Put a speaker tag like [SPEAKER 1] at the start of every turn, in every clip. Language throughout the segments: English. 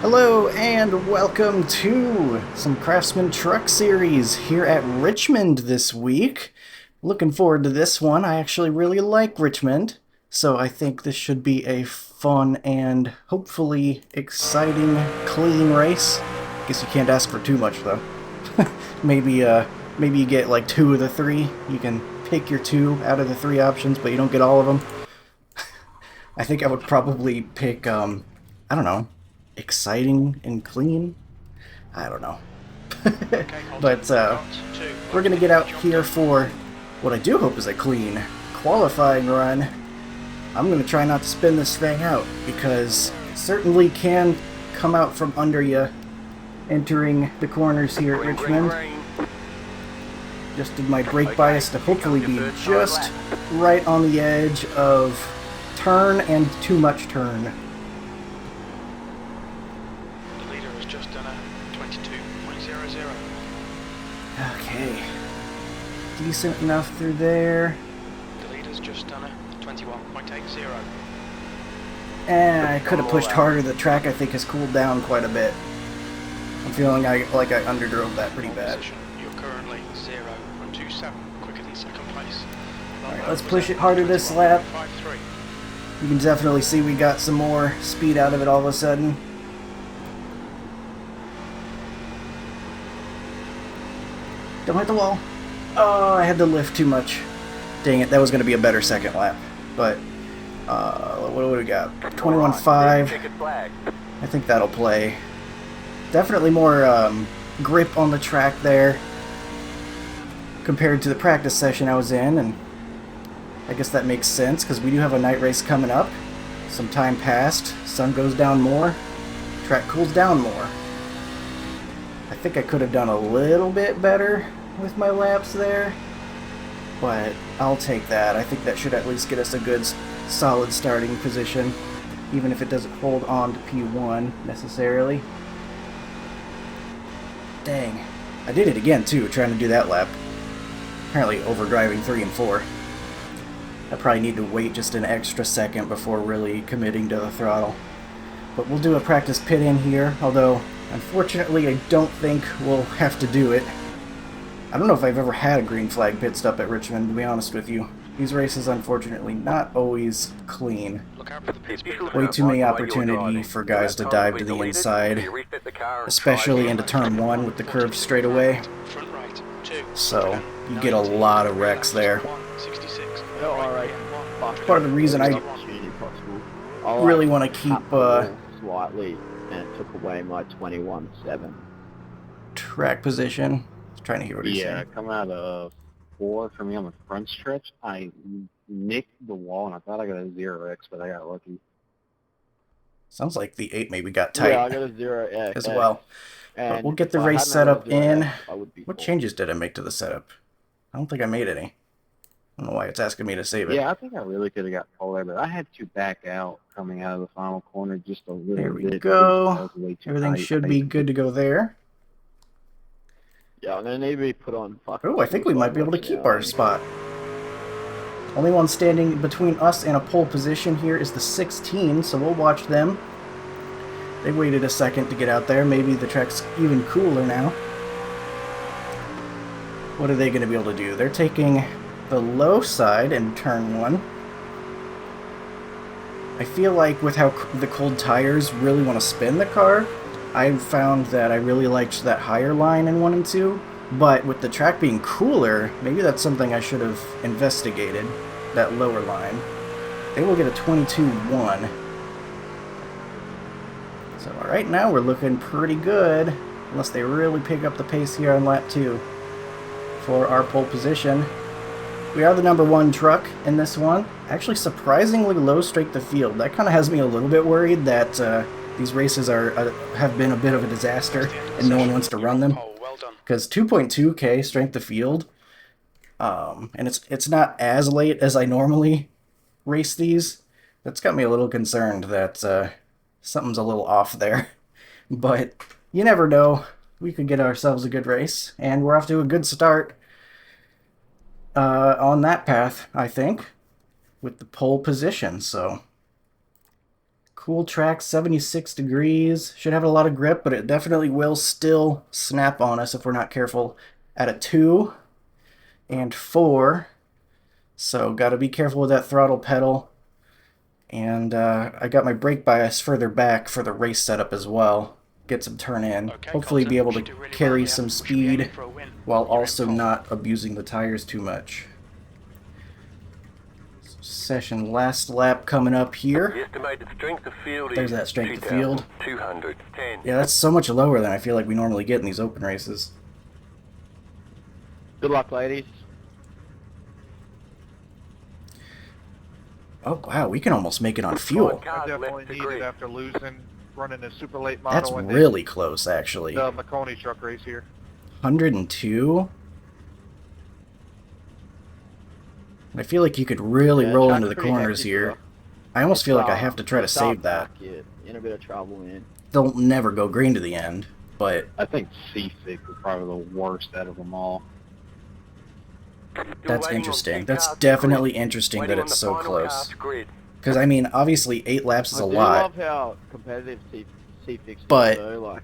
[SPEAKER 1] Hello and welcome to some Craftsman Truck Series here at Richmond this week. Looking forward to this one. I actually really like Richmond, so I think this should be a fun and hopefully exciting, clean race. Guess you can't ask for too much though. maybe maybe you get like two of the three. You can pick your two out of the three options, but you don't get all of them. I think I would probably pick I don't know, exciting and clean. I don't know. but we're going to get out here for what I do hope is a clean qualifying run. I'm going to try not to spin this thing out because it certainly can come out from under you entering the corners here at Richmond. Just did my brake bias to hopefully be just right on the edge of turn and too much turn.
[SPEAKER 2] The leader has just done a 22.00.
[SPEAKER 1] Okay. Decent enough through there.
[SPEAKER 2] The leader's just done a 21.80.
[SPEAKER 1] And I could have pushed harder. The track, I think, has cooled down quite a bit. I'm feeling like I underdrove that pretty bad.
[SPEAKER 2] You're currently 0.27, quicker than second place.
[SPEAKER 1] Alright, let's push it harder this lap.
[SPEAKER 2] 5.3.
[SPEAKER 1] You can definitely see we got some more speed out of it all of a sudden. Don't hit the wall. Oh, I had to lift too much. Dang it, that was going to be a better second lap. But, what do we got? 21.5. I think that'll play. Definitely more grip on the track there compared to the practice session I was in, and I guess that makes sense because we do have a night race coming up. Some time passed, sun goes down more, track cools down more. I think I could have done a little bit better with my laps there, but I'll take that. I think that should at least get us a good solid starting position, even if it doesn't hold on to P1 necessarily. Dang. I did it again too, trying to do that lap. Apparently overdriving 3 and 4. I probably need to wait just an extra second before really committing to the throttle. But we'll do a practice pit in here, although unfortunately I don't think we'll have to do it. I don't know if I've ever had a green flag pit stop at Richmond, to be honest with you. These races, unfortunately, not always clean. Way too many opportunity for guys to dive to the inside, especially into turn 1 with the curve straight away. So, you get a lot of wrecks there. Part of the reason I really want to keep
[SPEAKER 3] slightly, and it took away my 21.7
[SPEAKER 1] track position. Trying to hear what he's saying.
[SPEAKER 3] Yeah, coming out of 4 for me on the front stretch, I nicked the wall and I thought I got a 0x, but I got lucky.
[SPEAKER 1] Sounds like the 8 maybe got tight.
[SPEAKER 3] Yeah, I got a 0x
[SPEAKER 1] as well. But we'll get the race setup in. What changes did I make to the setup? I don't think I made any. I don't know why it's asking me to save it.
[SPEAKER 3] Yeah, I think I really could have got pole there, but I had to back out coming out of the final corner just a little bit.
[SPEAKER 1] There we go. Everything should be good to go there.
[SPEAKER 3] Yeah, and then maybe put on.
[SPEAKER 1] Oh, I think we might be able to keep our spot. Only one standing between us and a pole position here is the 16, so we'll watch them. They waited a second to get out there. Maybe the track's even cooler now. What are they going to be able to do? They're taking the low side in turn 1. I feel like with how the cold tires really want to spin the car, I found that I really liked that higher line in 1 and 2, but with the track being cooler, maybe that's something I should have investigated, that lower line. They will get a 22.1. So right now we're looking pretty good, unless they really pick up the pace here on lap 2 for our pole position. We are the number 1 truck in this one. Actually surprisingly low straight to field. That kind of has me a little bit worried that these races have been a bit of a disaster and no one wants to run them. Because 2.2k strength to field, and it's not as late as I normally race these. That's got me a little concerned that something's a little off there. But you never know. We could get ourselves a good race, and we're off to a good start on that path, I think, with the pole position. So Cool track, 76 degrees. Should have a lot of grip, but it definitely will still snap on us if we're not careful at a 2 and 4. So got to be careful with that throttle pedal. And I got my brake bias further back for the race setup as well. Get some turn in.
[SPEAKER 2] Okay,
[SPEAKER 1] Hopefully
[SPEAKER 2] Colton,
[SPEAKER 1] be able
[SPEAKER 2] we
[SPEAKER 1] to
[SPEAKER 2] should do really
[SPEAKER 1] carry
[SPEAKER 2] well here.
[SPEAKER 1] some
[SPEAKER 2] We should be aiming
[SPEAKER 1] speed
[SPEAKER 2] for a win.
[SPEAKER 1] while
[SPEAKER 2] You're in
[SPEAKER 1] also
[SPEAKER 2] pole.
[SPEAKER 1] not abusing the tires too much. Session last lap coming up here.
[SPEAKER 4] The estimated strength of field
[SPEAKER 1] There's
[SPEAKER 4] is
[SPEAKER 1] that strength of field.
[SPEAKER 4] 210.
[SPEAKER 1] Yeah, that's so much lower than I feel like we normally get in these open races.
[SPEAKER 5] Good luck, ladies.
[SPEAKER 1] Oh wow, we can almost make it on fuel.
[SPEAKER 4] Cars
[SPEAKER 6] I definitely
[SPEAKER 4] left to
[SPEAKER 6] needed
[SPEAKER 4] grid.
[SPEAKER 6] after running a super late
[SPEAKER 1] That's
[SPEAKER 6] model and
[SPEAKER 1] really close, actually.
[SPEAKER 6] the McConey truck race here.
[SPEAKER 1] 102. I feel like you could really roll into the corners here. I almost feel like I have to try to save that.
[SPEAKER 5] You're in a bit of trouble, man.
[SPEAKER 1] They'll never go green to the end, but
[SPEAKER 3] I think C6 is probably the worst out of them all.
[SPEAKER 1] that's interesting. That's definitely interesting that it's so close. Because, I mean, obviously 8 laps is a
[SPEAKER 5] I do
[SPEAKER 1] lot.
[SPEAKER 5] love how competitive C6 is,
[SPEAKER 1] But
[SPEAKER 5] though. Like,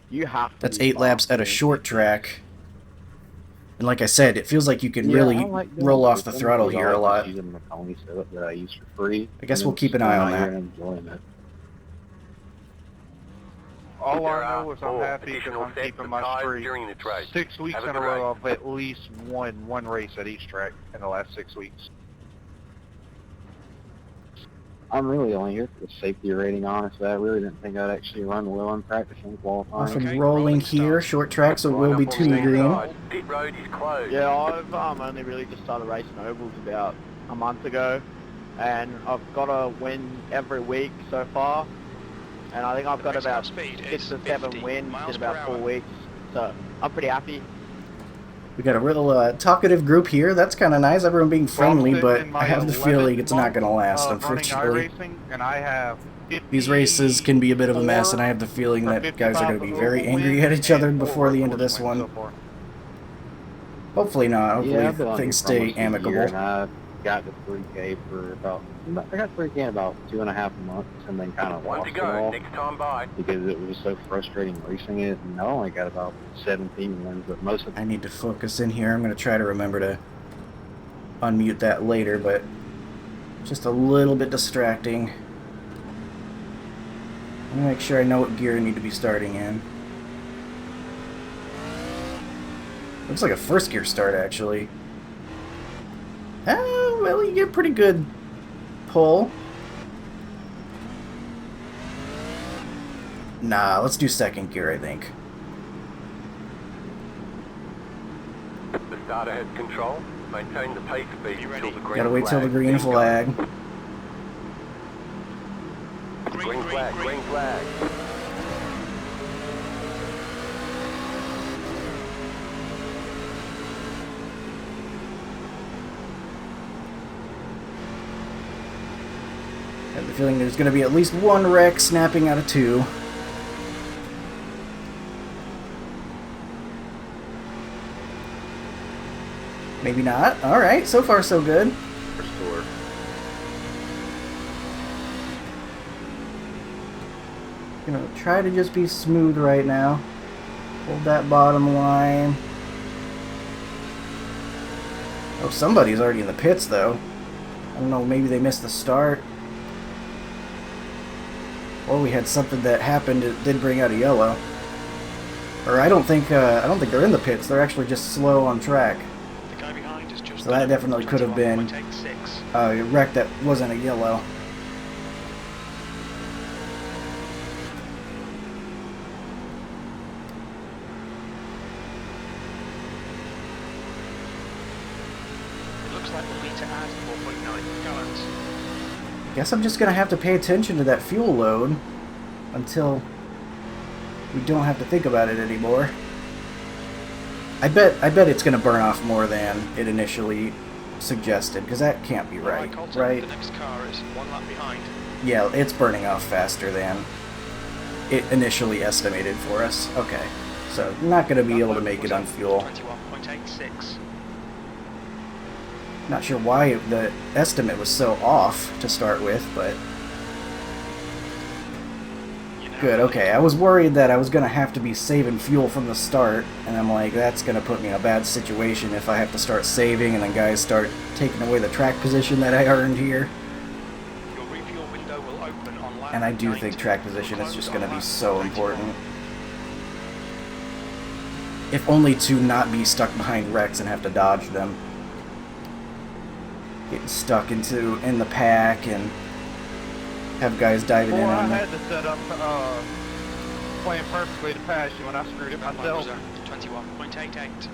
[SPEAKER 5] you have to
[SPEAKER 1] That's
[SPEAKER 5] be
[SPEAKER 1] 8 laps
[SPEAKER 5] fast,
[SPEAKER 1] at a
[SPEAKER 5] man.
[SPEAKER 1] short track. And like I said, it feels like you can
[SPEAKER 3] Yeah,
[SPEAKER 1] really
[SPEAKER 3] I like doing
[SPEAKER 1] roll
[SPEAKER 3] it.
[SPEAKER 1] off the throttle here a lot.
[SPEAKER 3] Using the McConey setup that I use for free.
[SPEAKER 1] I guess
[SPEAKER 3] and
[SPEAKER 1] we'll
[SPEAKER 3] then
[SPEAKER 1] keep an
[SPEAKER 3] just
[SPEAKER 1] eye
[SPEAKER 3] going
[SPEAKER 1] on
[SPEAKER 3] out
[SPEAKER 1] that.
[SPEAKER 3] here and enjoying it.
[SPEAKER 6] All
[SPEAKER 4] There
[SPEAKER 6] I
[SPEAKER 4] are
[SPEAKER 6] know is I'm
[SPEAKER 4] 4
[SPEAKER 6] happy because
[SPEAKER 4] additional
[SPEAKER 6] I'm
[SPEAKER 4] sets
[SPEAKER 6] keeping
[SPEAKER 4] of
[SPEAKER 6] my
[SPEAKER 4] tires
[SPEAKER 6] streak.
[SPEAKER 4] during this race.
[SPEAKER 6] 6 weeks
[SPEAKER 4] Have a
[SPEAKER 6] in a
[SPEAKER 4] good
[SPEAKER 6] row,
[SPEAKER 4] race.
[SPEAKER 6] I've at least won one race at each track in the last 6 weeks.
[SPEAKER 3] I'm really only here for the safety rating, honestly. I really didn't think I'd actually run well in practice and qualifying.
[SPEAKER 1] Off and
[SPEAKER 2] Okay,
[SPEAKER 1] rolling
[SPEAKER 2] rolling
[SPEAKER 1] here,
[SPEAKER 2] start.
[SPEAKER 1] short track, so it will
[SPEAKER 4] Line
[SPEAKER 1] be
[SPEAKER 4] up on
[SPEAKER 1] 2
[SPEAKER 4] the
[SPEAKER 1] green.
[SPEAKER 4] inside. Pit road is closed.
[SPEAKER 5] Yeah, I've only really just started racing ovals about a month ago, and I've got a win every week so far, and I think I've got
[SPEAKER 2] Maximum
[SPEAKER 5] about
[SPEAKER 2] speed
[SPEAKER 5] 6
[SPEAKER 2] is
[SPEAKER 5] or 7
[SPEAKER 2] 50
[SPEAKER 5] wins
[SPEAKER 2] miles
[SPEAKER 5] in
[SPEAKER 2] per
[SPEAKER 5] about 4
[SPEAKER 2] hour.
[SPEAKER 5] weeks, so I'm pretty happy.
[SPEAKER 1] We got a real talkative group here. That's kind of nice, everyone being friendly,
[SPEAKER 6] Well, I'm
[SPEAKER 1] but
[SPEAKER 6] sitting in my
[SPEAKER 1] I have the
[SPEAKER 6] 11th
[SPEAKER 1] feeling it's not
[SPEAKER 6] month
[SPEAKER 1] going to last,
[SPEAKER 6] of running
[SPEAKER 1] unfortunately.
[SPEAKER 6] iRacing, and I have
[SPEAKER 1] These races can be a bit of a mess, and I have the
[SPEAKER 6] 54
[SPEAKER 1] feeling
[SPEAKER 6] or
[SPEAKER 1] that guys are going to
[SPEAKER 6] 55
[SPEAKER 1] be very
[SPEAKER 6] oval
[SPEAKER 1] angry
[SPEAKER 6] wins
[SPEAKER 1] at each other
[SPEAKER 6] and 4
[SPEAKER 1] before the end of
[SPEAKER 6] workhorse
[SPEAKER 1] this
[SPEAKER 6] wins
[SPEAKER 1] one.
[SPEAKER 6] so far.
[SPEAKER 1] Hopefully not. Hopefully
[SPEAKER 3] Yeah, I've been on
[SPEAKER 1] things
[SPEAKER 3] here for
[SPEAKER 1] stay
[SPEAKER 3] almost a year,
[SPEAKER 1] amicable.
[SPEAKER 3] and I got to 3K for about, I got 3K in about 2.5 months, and then kind of
[SPEAKER 4] One
[SPEAKER 3] lost
[SPEAKER 4] to
[SPEAKER 3] it
[SPEAKER 4] go.
[SPEAKER 3] all
[SPEAKER 4] Next time by.
[SPEAKER 3] because it was so frustrating racing it, and I only got about 17 wins, but most of
[SPEAKER 1] I need to focus in here. I'm going to try to remember to unmute that later, but just a little bit distracting. I'm going to make sure I know what gear I need to be starting in. Looks like a first gear start, actually. Well, you get pretty good pull. Nah, let's do second gear, I think.
[SPEAKER 4] The starter has control. Maintain the pace speed
[SPEAKER 2] You
[SPEAKER 4] until
[SPEAKER 2] ready?
[SPEAKER 4] the green
[SPEAKER 1] Gotta wait till the
[SPEAKER 4] flag.
[SPEAKER 1] green
[SPEAKER 4] Then go.
[SPEAKER 1] flag.
[SPEAKER 4] Green flag, green flag.
[SPEAKER 1] I have the feeling there's gonna be at least one wreck snapping out of 2. Maybe not. Alright, so far so good.
[SPEAKER 6] Restore.
[SPEAKER 1] Gonna try to just be smooth right now. Hold that bottom line. Oh, somebody's already in the pits though. I don't know, maybe they missed the start. Or we had something that happened that did bring out a yellow. Or I don't think they're in the pits. They're actually just slow on track.
[SPEAKER 2] The guy behind is just
[SPEAKER 1] So that definitely could have been
[SPEAKER 2] 21.86.
[SPEAKER 1] a wreck that wasn't a yellow.
[SPEAKER 2] It looks like we'll need to add 4.9 gallons.
[SPEAKER 1] Guess I'm just gonna have to pay attention to that fuel load until we don't have to think about it anymore. I bet it's gonna burn off more than it initially suggested, because that can't be right,
[SPEAKER 2] Colton,
[SPEAKER 1] right?
[SPEAKER 2] The next car is 1 lap behind.
[SPEAKER 1] Yeah, it's burning off faster than it initially estimated for us. Okay, so not gonna be able to make it on fuel.
[SPEAKER 2] 21.86.
[SPEAKER 1] Not sure why the estimate was so off to start with, but Good, okay. I was worried that I was going to have to be saving fuel from the start, and I'm like, that's going to put me in a bad situation if I have to start saving and then guys start taking away the track position that I earned here.
[SPEAKER 2] Your refuel window will open on lap
[SPEAKER 1] And I do
[SPEAKER 2] 90.
[SPEAKER 1] think track position is just going to be so important. If only to not be stuck behind wrecks and have to dodge them. Getting stuck in the pack and have guys diving in
[SPEAKER 6] Boy, I
[SPEAKER 1] on
[SPEAKER 6] had
[SPEAKER 1] them.
[SPEAKER 6] to set up playing perfectly to pass you when I screwed it myself.
[SPEAKER 2] 21.88.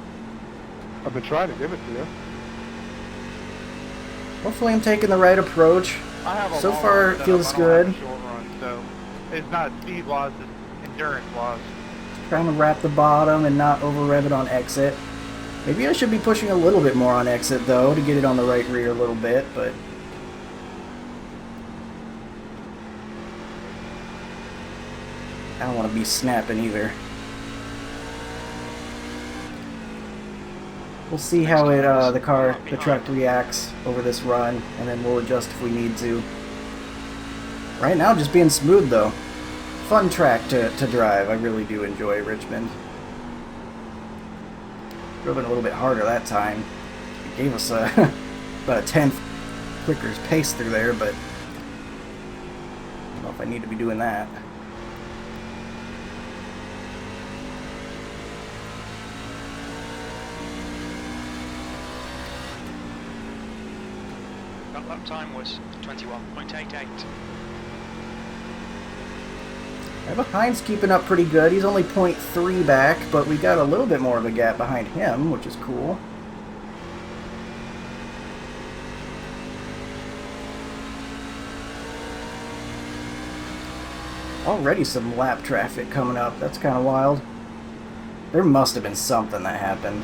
[SPEAKER 6] I've been trying to give it to you.
[SPEAKER 1] Hopefully I'm taking the right approach.
[SPEAKER 6] I have a
[SPEAKER 1] So
[SPEAKER 6] long
[SPEAKER 1] far,
[SPEAKER 6] run
[SPEAKER 1] it
[SPEAKER 6] set
[SPEAKER 1] feels
[SPEAKER 6] up, I don't have
[SPEAKER 1] good.
[SPEAKER 6] a short run, so it's not speed-wise, it's endurance-wise.
[SPEAKER 1] Trying to wrap the bottom and not over rev it on exit. Maybe I should be pushing a little bit more on exit though to get it on the right rear a little bit, but I don't want to be snapping either. We'll see how the truck reacts over this run, and then we'll adjust if we need to. Right now, just being smooth though. Fun track to drive. I really do enjoy Richmond. Drove it a little bit harder that time. It gave us about a 10th quicker pace through there, but I don't know if I need to be doing that.
[SPEAKER 2] That lap time was 21.88.
[SPEAKER 1] Heinz keeping up pretty good. He's only 0.3 back, but we got a little bit more of a gap behind him, which is cool. Already some lap traffic coming up. That's kind of wild. There must have been something that happened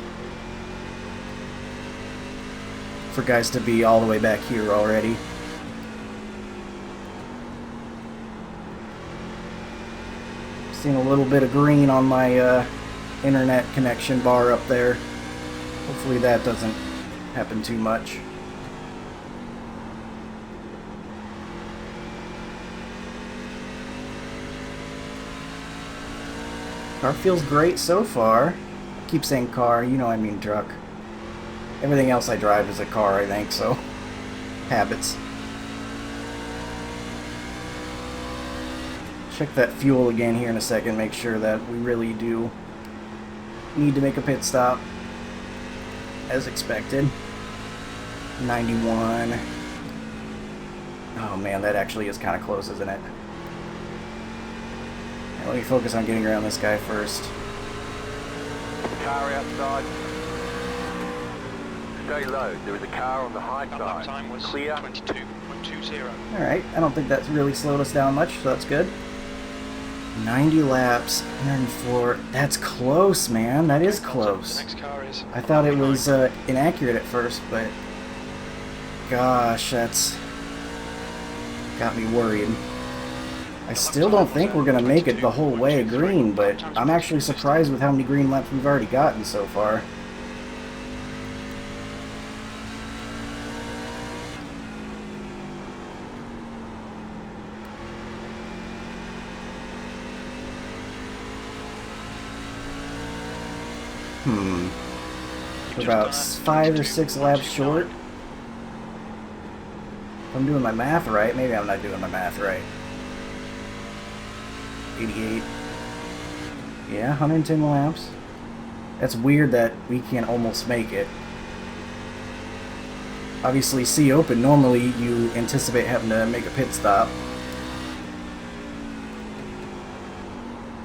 [SPEAKER 1] for guys to be all the way back here already. Seeing a little bit of green on my internet connection bar up there. Hopefully that doesn't happen too much. Car feels great so far. I keep saying car, you know I mean truck. Everything else I drive is a car, I think, so habits. Check that fuel again here in a second, make sure that we really do need to make a pit stop as expected. 91. Oh man, that actually is kind of close, isn't it? Now, let me focus on getting around this guy first.
[SPEAKER 4] Car outside. Stay low. There is a car on the high
[SPEAKER 2] That lap
[SPEAKER 4] side.
[SPEAKER 2] time was
[SPEAKER 4] Clear.
[SPEAKER 2] 22.20.
[SPEAKER 1] Alright, I don't think that's really slowed us down much, so that's good. 90 laps, 104. That's close, man. That is
[SPEAKER 2] The
[SPEAKER 1] close.
[SPEAKER 2] next car is
[SPEAKER 1] I thought it was inaccurate at first, but gosh, that's got me worried. I still don't think we're going to make it the whole way green, but I'm actually surprised with how many green laps we've already gotten so far. We're about 5 or 6 laps short. If I'm doing my math right, maybe I'm not doing my math right. 88. Yeah, 110 laps. That's weird that we can almost make it. Obviously, C open, normally you anticipate having to make a pit stop.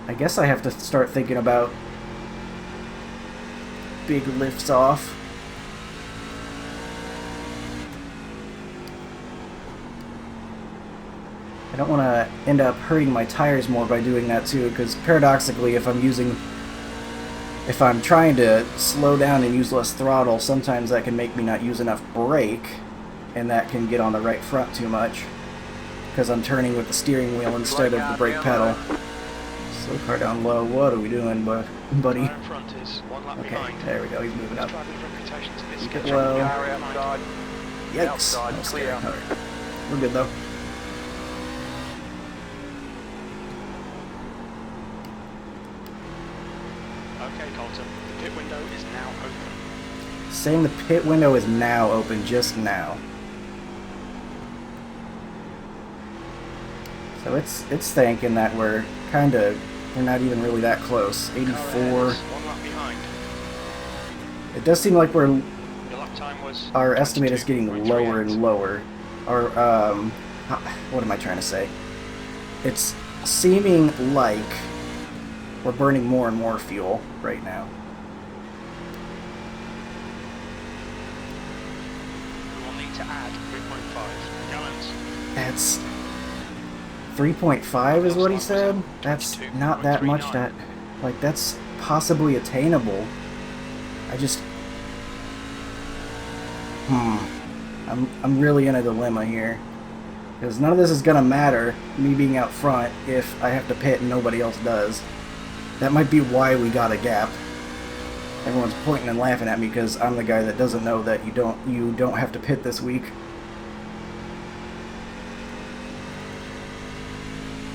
[SPEAKER 1] I guess I have to start thinking about big lifts off. I don't want to end up hurting my tires more by doing that too, because paradoxically, if I'm trying to slow down and use less throttle, sometimes that can make me not use enough brake, and that can get on the right front too much, because I'm turning with the steering wheel instead of the brake pedal. Slow car down low. What are we doing, buddy?
[SPEAKER 2] car in front is 1 lap
[SPEAKER 1] Okay,
[SPEAKER 2] behind.
[SPEAKER 1] there we go. He's moving up.
[SPEAKER 2] Driving reputation to this
[SPEAKER 1] Keep it
[SPEAKER 2] schedule.
[SPEAKER 1] low.
[SPEAKER 4] Car outside.
[SPEAKER 1] Yikes!
[SPEAKER 4] Outside,
[SPEAKER 1] That was
[SPEAKER 4] clear.
[SPEAKER 1] scary. Alright. We're good though.
[SPEAKER 2] Okay, Colton. The pit window is now open.
[SPEAKER 1] Saying the pit window is now open, just now. So it's thinking that we're not even really that close. 84.
[SPEAKER 2] One lap behind.
[SPEAKER 1] It does seem like
[SPEAKER 2] Your lap time was
[SPEAKER 1] our estimate is getting
[SPEAKER 2] 22.38.
[SPEAKER 1] lower and lower. Or what am I trying to say? It's seeming like we're burning more and more fuel right now.
[SPEAKER 2] We will need to add 3.5 gallons.
[SPEAKER 1] That's 3.5 is what he said. That's not that much. That's possibly attainable. I'm really in a dilemma here, because none of this is gonna matter, me being out front, if I have to pit and nobody else does. That might be why we got a gap. Everyone's pointing and laughing at me because I'm the guy that doesn't know that you don't have to pit this week.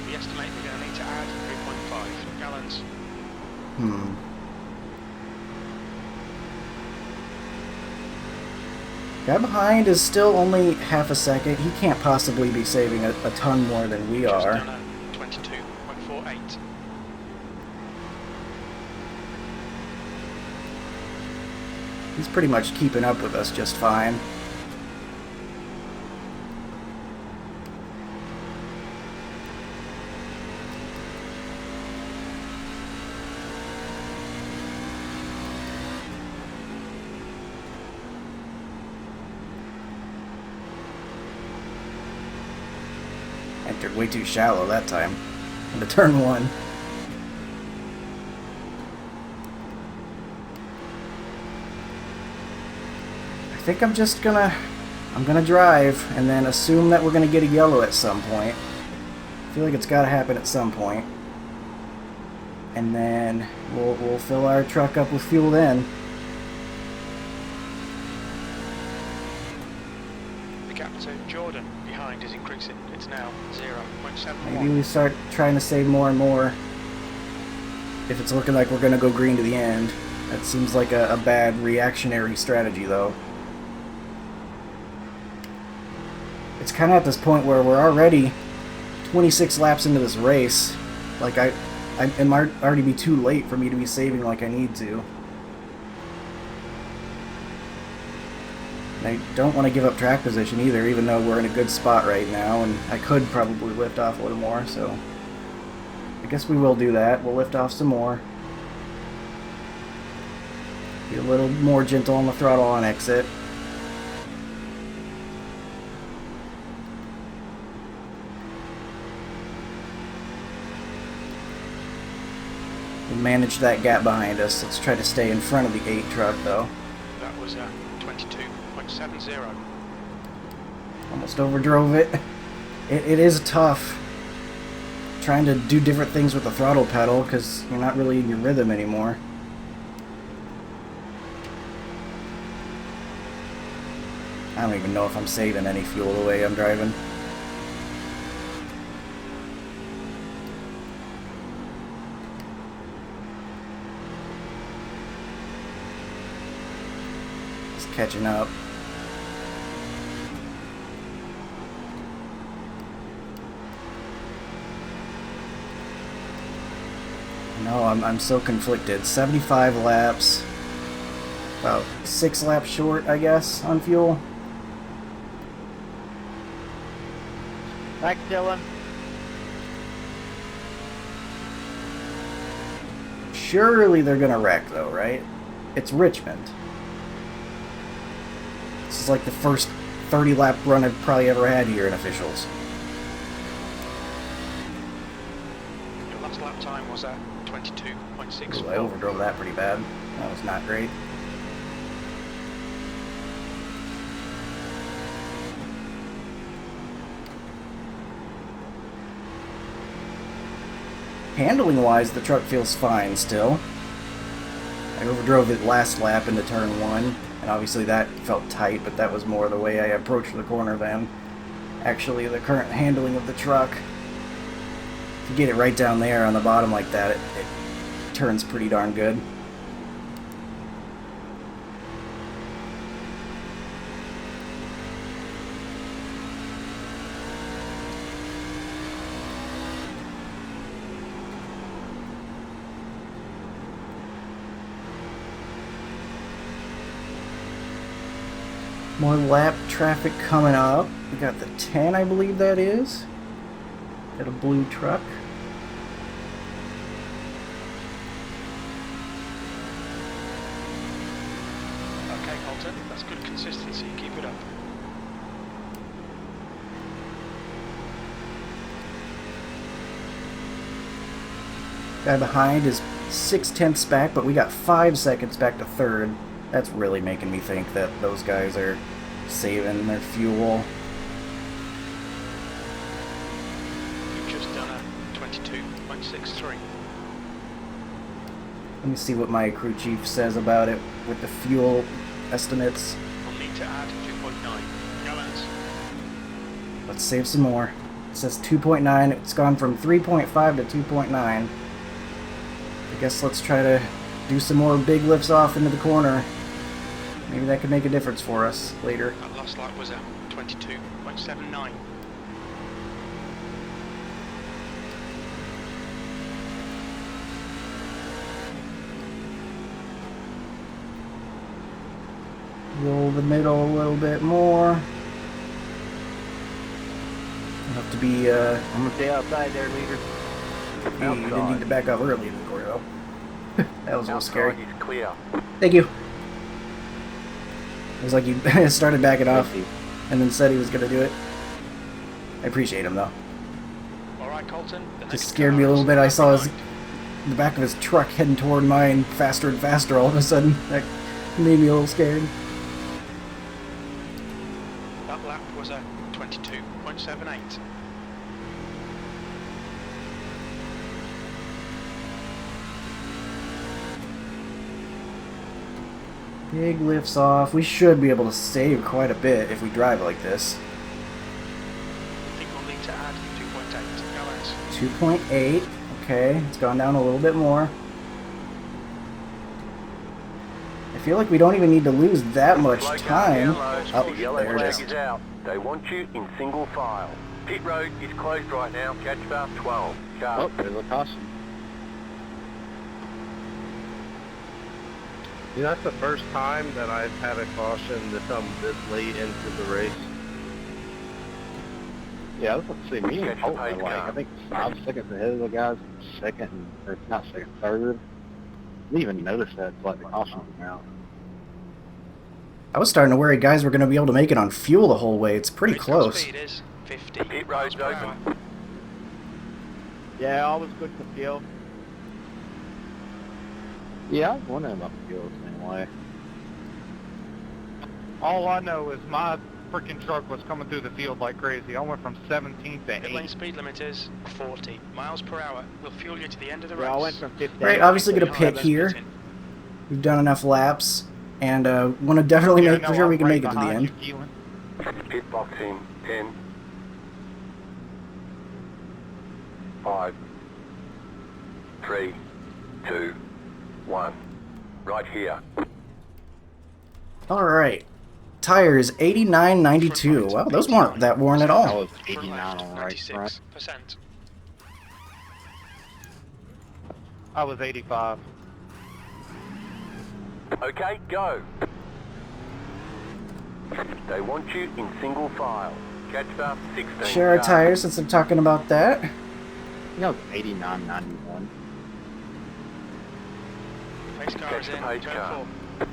[SPEAKER 2] We estimate we're going to need to add 3.5 gallons.
[SPEAKER 1] Guy behind is still only half a second. He can't possibly be saving a ton more than we
[SPEAKER 2] Just
[SPEAKER 1] are.
[SPEAKER 2] done a 22.48.
[SPEAKER 1] He's pretty much keeping up with us just fine. Entered way too shallow that time into turn one. I think I'm gonna drive and then assume that we're gonna get a yellow at some point. I feel like it's gotta happen at some point. And then we'll fill our truck up with fuel then.
[SPEAKER 2] The gap to Jordan behind is increasing. It's now 0.71.
[SPEAKER 1] Maybe we start trying to save more and more if it's looking like we're gonna go green to the end. That seems like a bad reactionary strategy though. It's kind of at this point where we're already 26 laps into this race. Like it might already be too late for me to be saving like I need to. And I don't want to give up track position either, even though we're in a good spot right now, and I could probably lift off a little more, so I guess we will do that. We'll lift off some more. Be a little more gentle on the throttle on exit. We'll manage that gap behind us. Let's try to stay in front of the 8 truck, though.
[SPEAKER 2] That was 22.70.
[SPEAKER 1] Almost overdrove it. It is tough trying to do different things with the throttle pedal because you're not really in your rhythm anymore. I don't even know if I'm saving any fuel the way I'm driving. Just catching up. No, I'm so conflicted. 75 laps. About 6 laps short, I guess, on fuel.
[SPEAKER 5] Thanks, Dylan.
[SPEAKER 1] Surely they're gonna wreck, though, right? It's Richmond. This is like the first 30-lap run I've probably ever had here in officials.
[SPEAKER 2] Your last lap time was at 22.6.
[SPEAKER 1] Ooh, I overdrove that pretty bad. That was not great. Handling-wise, the truck feels fine still. I overdrove it last lap into turn 1, and obviously that felt tight, but that was more the way I approached the corner than actually the current handling of the truck. If you get it right down there on the bottom like that, it turns pretty darn good. More lap traffic coming up. We got the 10, I believe that is. Got a blue truck.
[SPEAKER 2] Okay, Colton, that's good consistency. Keep it up.
[SPEAKER 1] Guy behind is 6/10 back, but we got 5 seconds back to third. That's really making me think that those guys are saving their fuel.
[SPEAKER 2] You've just done a 22.63.
[SPEAKER 1] Let me see what my crew chief says about it with the fuel estimates.
[SPEAKER 2] We'll need to add 2.9 gallons.
[SPEAKER 1] Let's save some more. It says 2.9. It's gone from 3.5 to 2.9. I guess let's try to do some more big lifts off into the corner. Maybe that could make a difference for us later.
[SPEAKER 2] That last lap was a 22.79.
[SPEAKER 1] Roll the middle a little bit more. We'll have to be,
[SPEAKER 5] I'm gonna stay outside there, leader.
[SPEAKER 1] hey, we didn't need to back up early in the corner though. That was a little scary.
[SPEAKER 4] Outside is clear.
[SPEAKER 1] Thank you. It was like he started backing off and then said he was going to do it. I appreciate him though.
[SPEAKER 2] Alright, Colton. The
[SPEAKER 1] Just
[SPEAKER 2] next
[SPEAKER 1] scared me a
[SPEAKER 2] car
[SPEAKER 1] little
[SPEAKER 2] is
[SPEAKER 1] bit. I saw
[SPEAKER 2] left
[SPEAKER 1] the back of his truck heading toward mine faster and faster all of a sudden. That made me a little scared.
[SPEAKER 2] behind. That lap was a 22.78.
[SPEAKER 1] Big lifts off. We should be able to save quite a bit if we drive like this.
[SPEAKER 2] I think we'll need to add 2.8 gallons.
[SPEAKER 1] 2.8. Okay, it's gone down a little bit more. I feel like we don't even need to lose that much
[SPEAKER 4] Slow down
[SPEAKER 1] time.
[SPEAKER 4] down low.
[SPEAKER 1] Oh,
[SPEAKER 4] The yellow
[SPEAKER 1] there it
[SPEAKER 4] flag
[SPEAKER 1] is.
[SPEAKER 4] is out. They want you in single file. Pit road is closed right now. Catch bar 12.
[SPEAKER 3] Oh,
[SPEAKER 4] Sharp.
[SPEAKER 3] there's a caution.
[SPEAKER 6] You know, that's the first time that I've had a caution to come this late into the race.
[SPEAKER 3] Yeah, let's see. Me and
[SPEAKER 4] Catch the
[SPEAKER 3] Colton are
[SPEAKER 4] pace
[SPEAKER 3] like,
[SPEAKER 4] car.
[SPEAKER 3] I think 5 seconds ahead of the guys. Second, or not second, third. Didn't even notice that until like the caution came out.
[SPEAKER 1] I was starting to worry guys were going to be able to make it on fuel the whole way. It's pretty
[SPEAKER 2] Race car
[SPEAKER 1] close.
[SPEAKER 2] speed is 50
[SPEAKER 4] The pit
[SPEAKER 2] miles
[SPEAKER 4] road's
[SPEAKER 2] per hour.
[SPEAKER 4] open.
[SPEAKER 5] Yeah, I was good for fuel.
[SPEAKER 3] Yeah, I was wondering about the fuel the same way.
[SPEAKER 6] All I know is my freaking truck was coming through the field like crazy. I went from 17 to
[SPEAKER 2] Pit lane
[SPEAKER 6] 8.
[SPEAKER 2] speed limit is 40 miles per hour. We'll fuel you to the end of the race.
[SPEAKER 5] Yeah, I went from 15.
[SPEAKER 1] Right, obviously gonna
[SPEAKER 2] Behind
[SPEAKER 1] pit
[SPEAKER 2] us,
[SPEAKER 1] here.
[SPEAKER 2] pitting.
[SPEAKER 1] We've done enough laps, and want to definitely
[SPEAKER 6] Yeah,
[SPEAKER 1] make
[SPEAKER 6] no,
[SPEAKER 1] sure we
[SPEAKER 6] I'm
[SPEAKER 1] can
[SPEAKER 6] right
[SPEAKER 1] make it to the
[SPEAKER 6] behind
[SPEAKER 1] end.
[SPEAKER 6] you, Keelan.
[SPEAKER 4] Pit box in 10. 5. 3. 2. 1. Right here.
[SPEAKER 1] All right, tires 89.92. Wow, those weren't that worn at
[SPEAKER 3] I
[SPEAKER 1] all.
[SPEAKER 3] was
[SPEAKER 2] Front
[SPEAKER 3] 89
[SPEAKER 2] left,
[SPEAKER 3] on the right front.
[SPEAKER 2] 96%.
[SPEAKER 6] I was 85.
[SPEAKER 4] Okay, go. They want you in single file. Catch bar 16.
[SPEAKER 1] Share our
[SPEAKER 4] sharp.
[SPEAKER 1] tires since I'm talking about that.
[SPEAKER 3] I think I was 89.91.
[SPEAKER 2] Pace car
[SPEAKER 4] Catch
[SPEAKER 2] is
[SPEAKER 4] the
[SPEAKER 2] in,
[SPEAKER 4] pace
[SPEAKER 2] turn
[SPEAKER 4] car.
[SPEAKER 2] 4.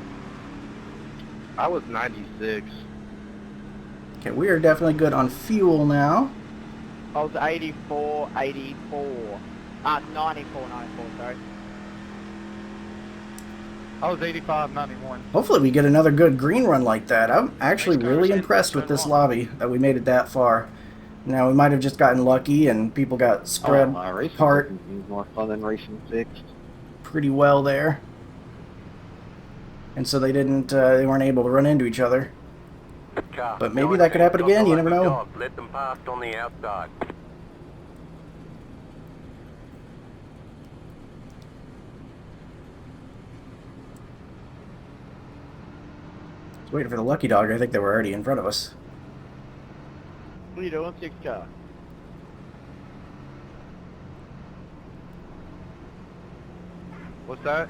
[SPEAKER 6] I was 96.
[SPEAKER 1] Okay, we are definitely good on fuel now.
[SPEAKER 5] I was 84, 84. 94, 94, sorry.
[SPEAKER 6] I was 85, 91.
[SPEAKER 1] Hopefully we get another good green run like that. I'm actually
[SPEAKER 2] Race cars
[SPEAKER 1] really
[SPEAKER 2] in,
[SPEAKER 1] impressed with
[SPEAKER 2] turn
[SPEAKER 1] this
[SPEAKER 2] 1.
[SPEAKER 1] lobby that we made it that far. Now we might have just gotten lucky and people got spread
[SPEAKER 3] Racing
[SPEAKER 1] apart
[SPEAKER 3] is more fun than racing fixed.
[SPEAKER 1] pretty well there. And so they weren't able to run into each other.
[SPEAKER 4] Car
[SPEAKER 1] But maybe that could happen
[SPEAKER 4] 19.
[SPEAKER 1] again, you
[SPEAKER 4] Got the
[SPEAKER 1] never
[SPEAKER 4] lucky
[SPEAKER 1] know.
[SPEAKER 4] dog. Let them past on the outside.
[SPEAKER 1] I was waiting for the lucky dog. I think they were already in front of us.
[SPEAKER 5] What are you doing, 6 car?
[SPEAKER 6] What's that?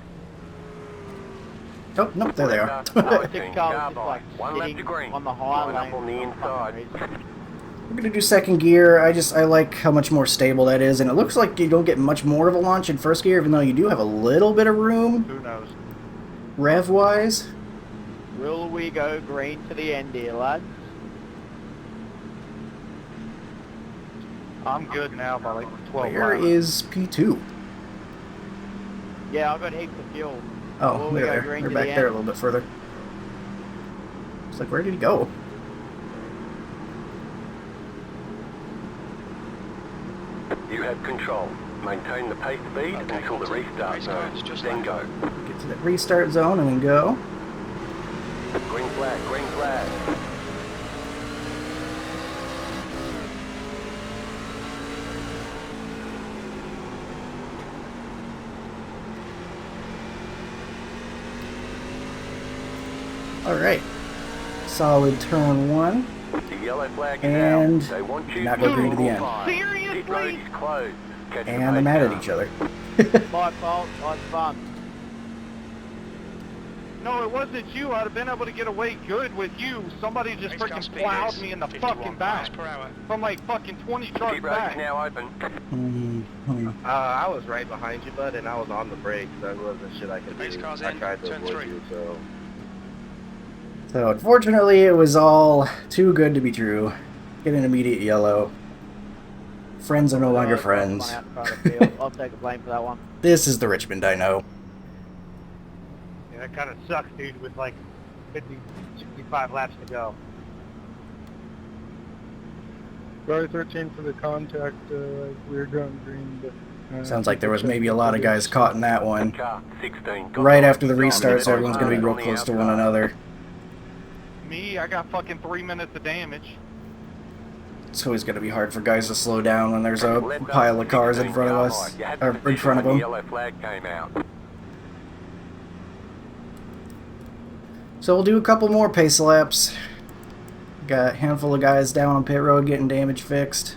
[SPEAKER 1] Oh, nope, there they are.
[SPEAKER 5] Six cars just like
[SPEAKER 4] One left
[SPEAKER 5] sitting
[SPEAKER 4] to green.
[SPEAKER 5] on the high
[SPEAKER 4] Line up
[SPEAKER 5] lane
[SPEAKER 4] on the
[SPEAKER 5] for some
[SPEAKER 4] inside.
[SPEAKER 5] reason.
[SPEAKER 1] We're gonna do second gear. I like how much more stable that is, and it looks like you don't get much more of a launch in first gear, even though you do have a little bit of room,
[SPEAKER 6] Who knows?
[SPEAKER 1] rev-wise.
[SPEAKER 5] Will we go green to the end here, lads?
[SPEAKER 6] I'm good now by like 12
[SPEAKER 1] Where
[SPEAKER 6] miles.
[SPEAKER 1] is P2?
[SPEAKER 5] Yeah, I've got heaps of fuel.
[SPEAKER 1] Oh,
[SPEAKER 5] Will we
[SPEAKER 1] they're
[SPEAKER 5] go
[SPEAKER 1] there.
[SPEAKER 5] green
[SPEAKER 1] They're
[SPEAKER 5] to
[SPEAKER 1] back
[SPEAKER 5] the
[SPEAKER 1] there a
[SPEAKER 5] end?
[SPEAKER 1] little bit further. It's like, where did he go?
[SPEAKER 4] You have control. Maintain the pace speed
[SPEAKER 2] Okay,
[SPEAKER 4] until the
[SPEAKER 2] Walter.
[SPEAKER 4] restart
[SPEAKER 2] Race
[SPEAKER 4] zone.
[SPEAKER 2] time's just
[SPEAKER 4] Then
[SPEAKER 2] left.
[SPEAKER 4] go.
[SPEAKER 1] Get to the restart zone and then go.
[SPEAKER 4] Green flag, green flag.
[SPEAKER 1] Alright. Solid turn one.
[SPEAKER 4] The yellow flag is
[SPEAKER 1] And
[SPEAKER 4] out. They want you
[SPEAKER 1] not go green to the end.
[SPEAKER 4] Pit road is closed. Catch the
[SPEAKER 1] And they're
[SPEAKER 4] pace
[SPEAKER 1] mad at
[SPEAKER 4] car.
[SPEAKER 1] each other.
[SPEAKER 5] My fault, I was fun.
[SPEAKER 6] No, it wasn't you. I'd have been able to get away good with you. Somebody just
[SPEAKER 2] Race car
[SPEAKER 6] freaking
[SPEAKER 2] speed
[SPEAKER 6] plowed
[SPEAKER 2] is
[SPEAKER 6] me in the
[SPEAKER 2] 51
[SPEAKER 6] fucking
[SPEAKER 2] miles
[SPEAKER 6] back.
[SPEAKER 2] per hour.
[SPEAKER 6] From like fucking 20 trucks
[SPEAKER 4] Pit road is
[SPEAKER 6] back.
[SPEAKER 4] now open.
[SPEAKER 1] Mhm.
[SPEAKER 7] I was right behind you, bud, and I was on the brakes. That wasn't shit I could
[SPEAKER 2] Race
[SPEAKER 7] do.
[SPEAKER 2] car's
[SPEAKER 7] I
[SPEAKER 2] in,
[SPEAKER 7] tried to
[SPEAKER 2] turn
[SPEAKER 7] avoid
[SPEAKER 2] 3.
[SPEAKER 7] you, so...
[SPEAKER 1] So unfortunately, it was all too good to be true. Get an immediate yellow. Friends are no longer friends.
[SPEAKER 5] I'll take the blame for that one.
[SPEAKER 1] This is the Richmond I know.
[SPEAKER 8] Yeah, that kind of sucks, dude, with like 50, 65 laps to go.
[SPEAKER 9] Sorry, 13 for the contact. We were going green, but...
[SPEAKER 1] Sounds like there was maybe a lot of guys caught in that one.
[SPEAKER 4] Car 16.
[SPEAKER 1] Right after the restart, so everyone's going to be real close to one another.
[SPEAKER 6] Me, I got fucking 3 minutes of damage.
[SPEAKER 1] It's always going to be hard for guys to slow down when there's a pile of cars in front of us, or in front of
[SPEAKER 4] The
[SPEAKER 1] them.
[SPEAKER 4] yellow flag came out.
[SPEAKER 1] So we'll do a couple more pace laps. Got a handful of guys down on pit road getting damage fixed.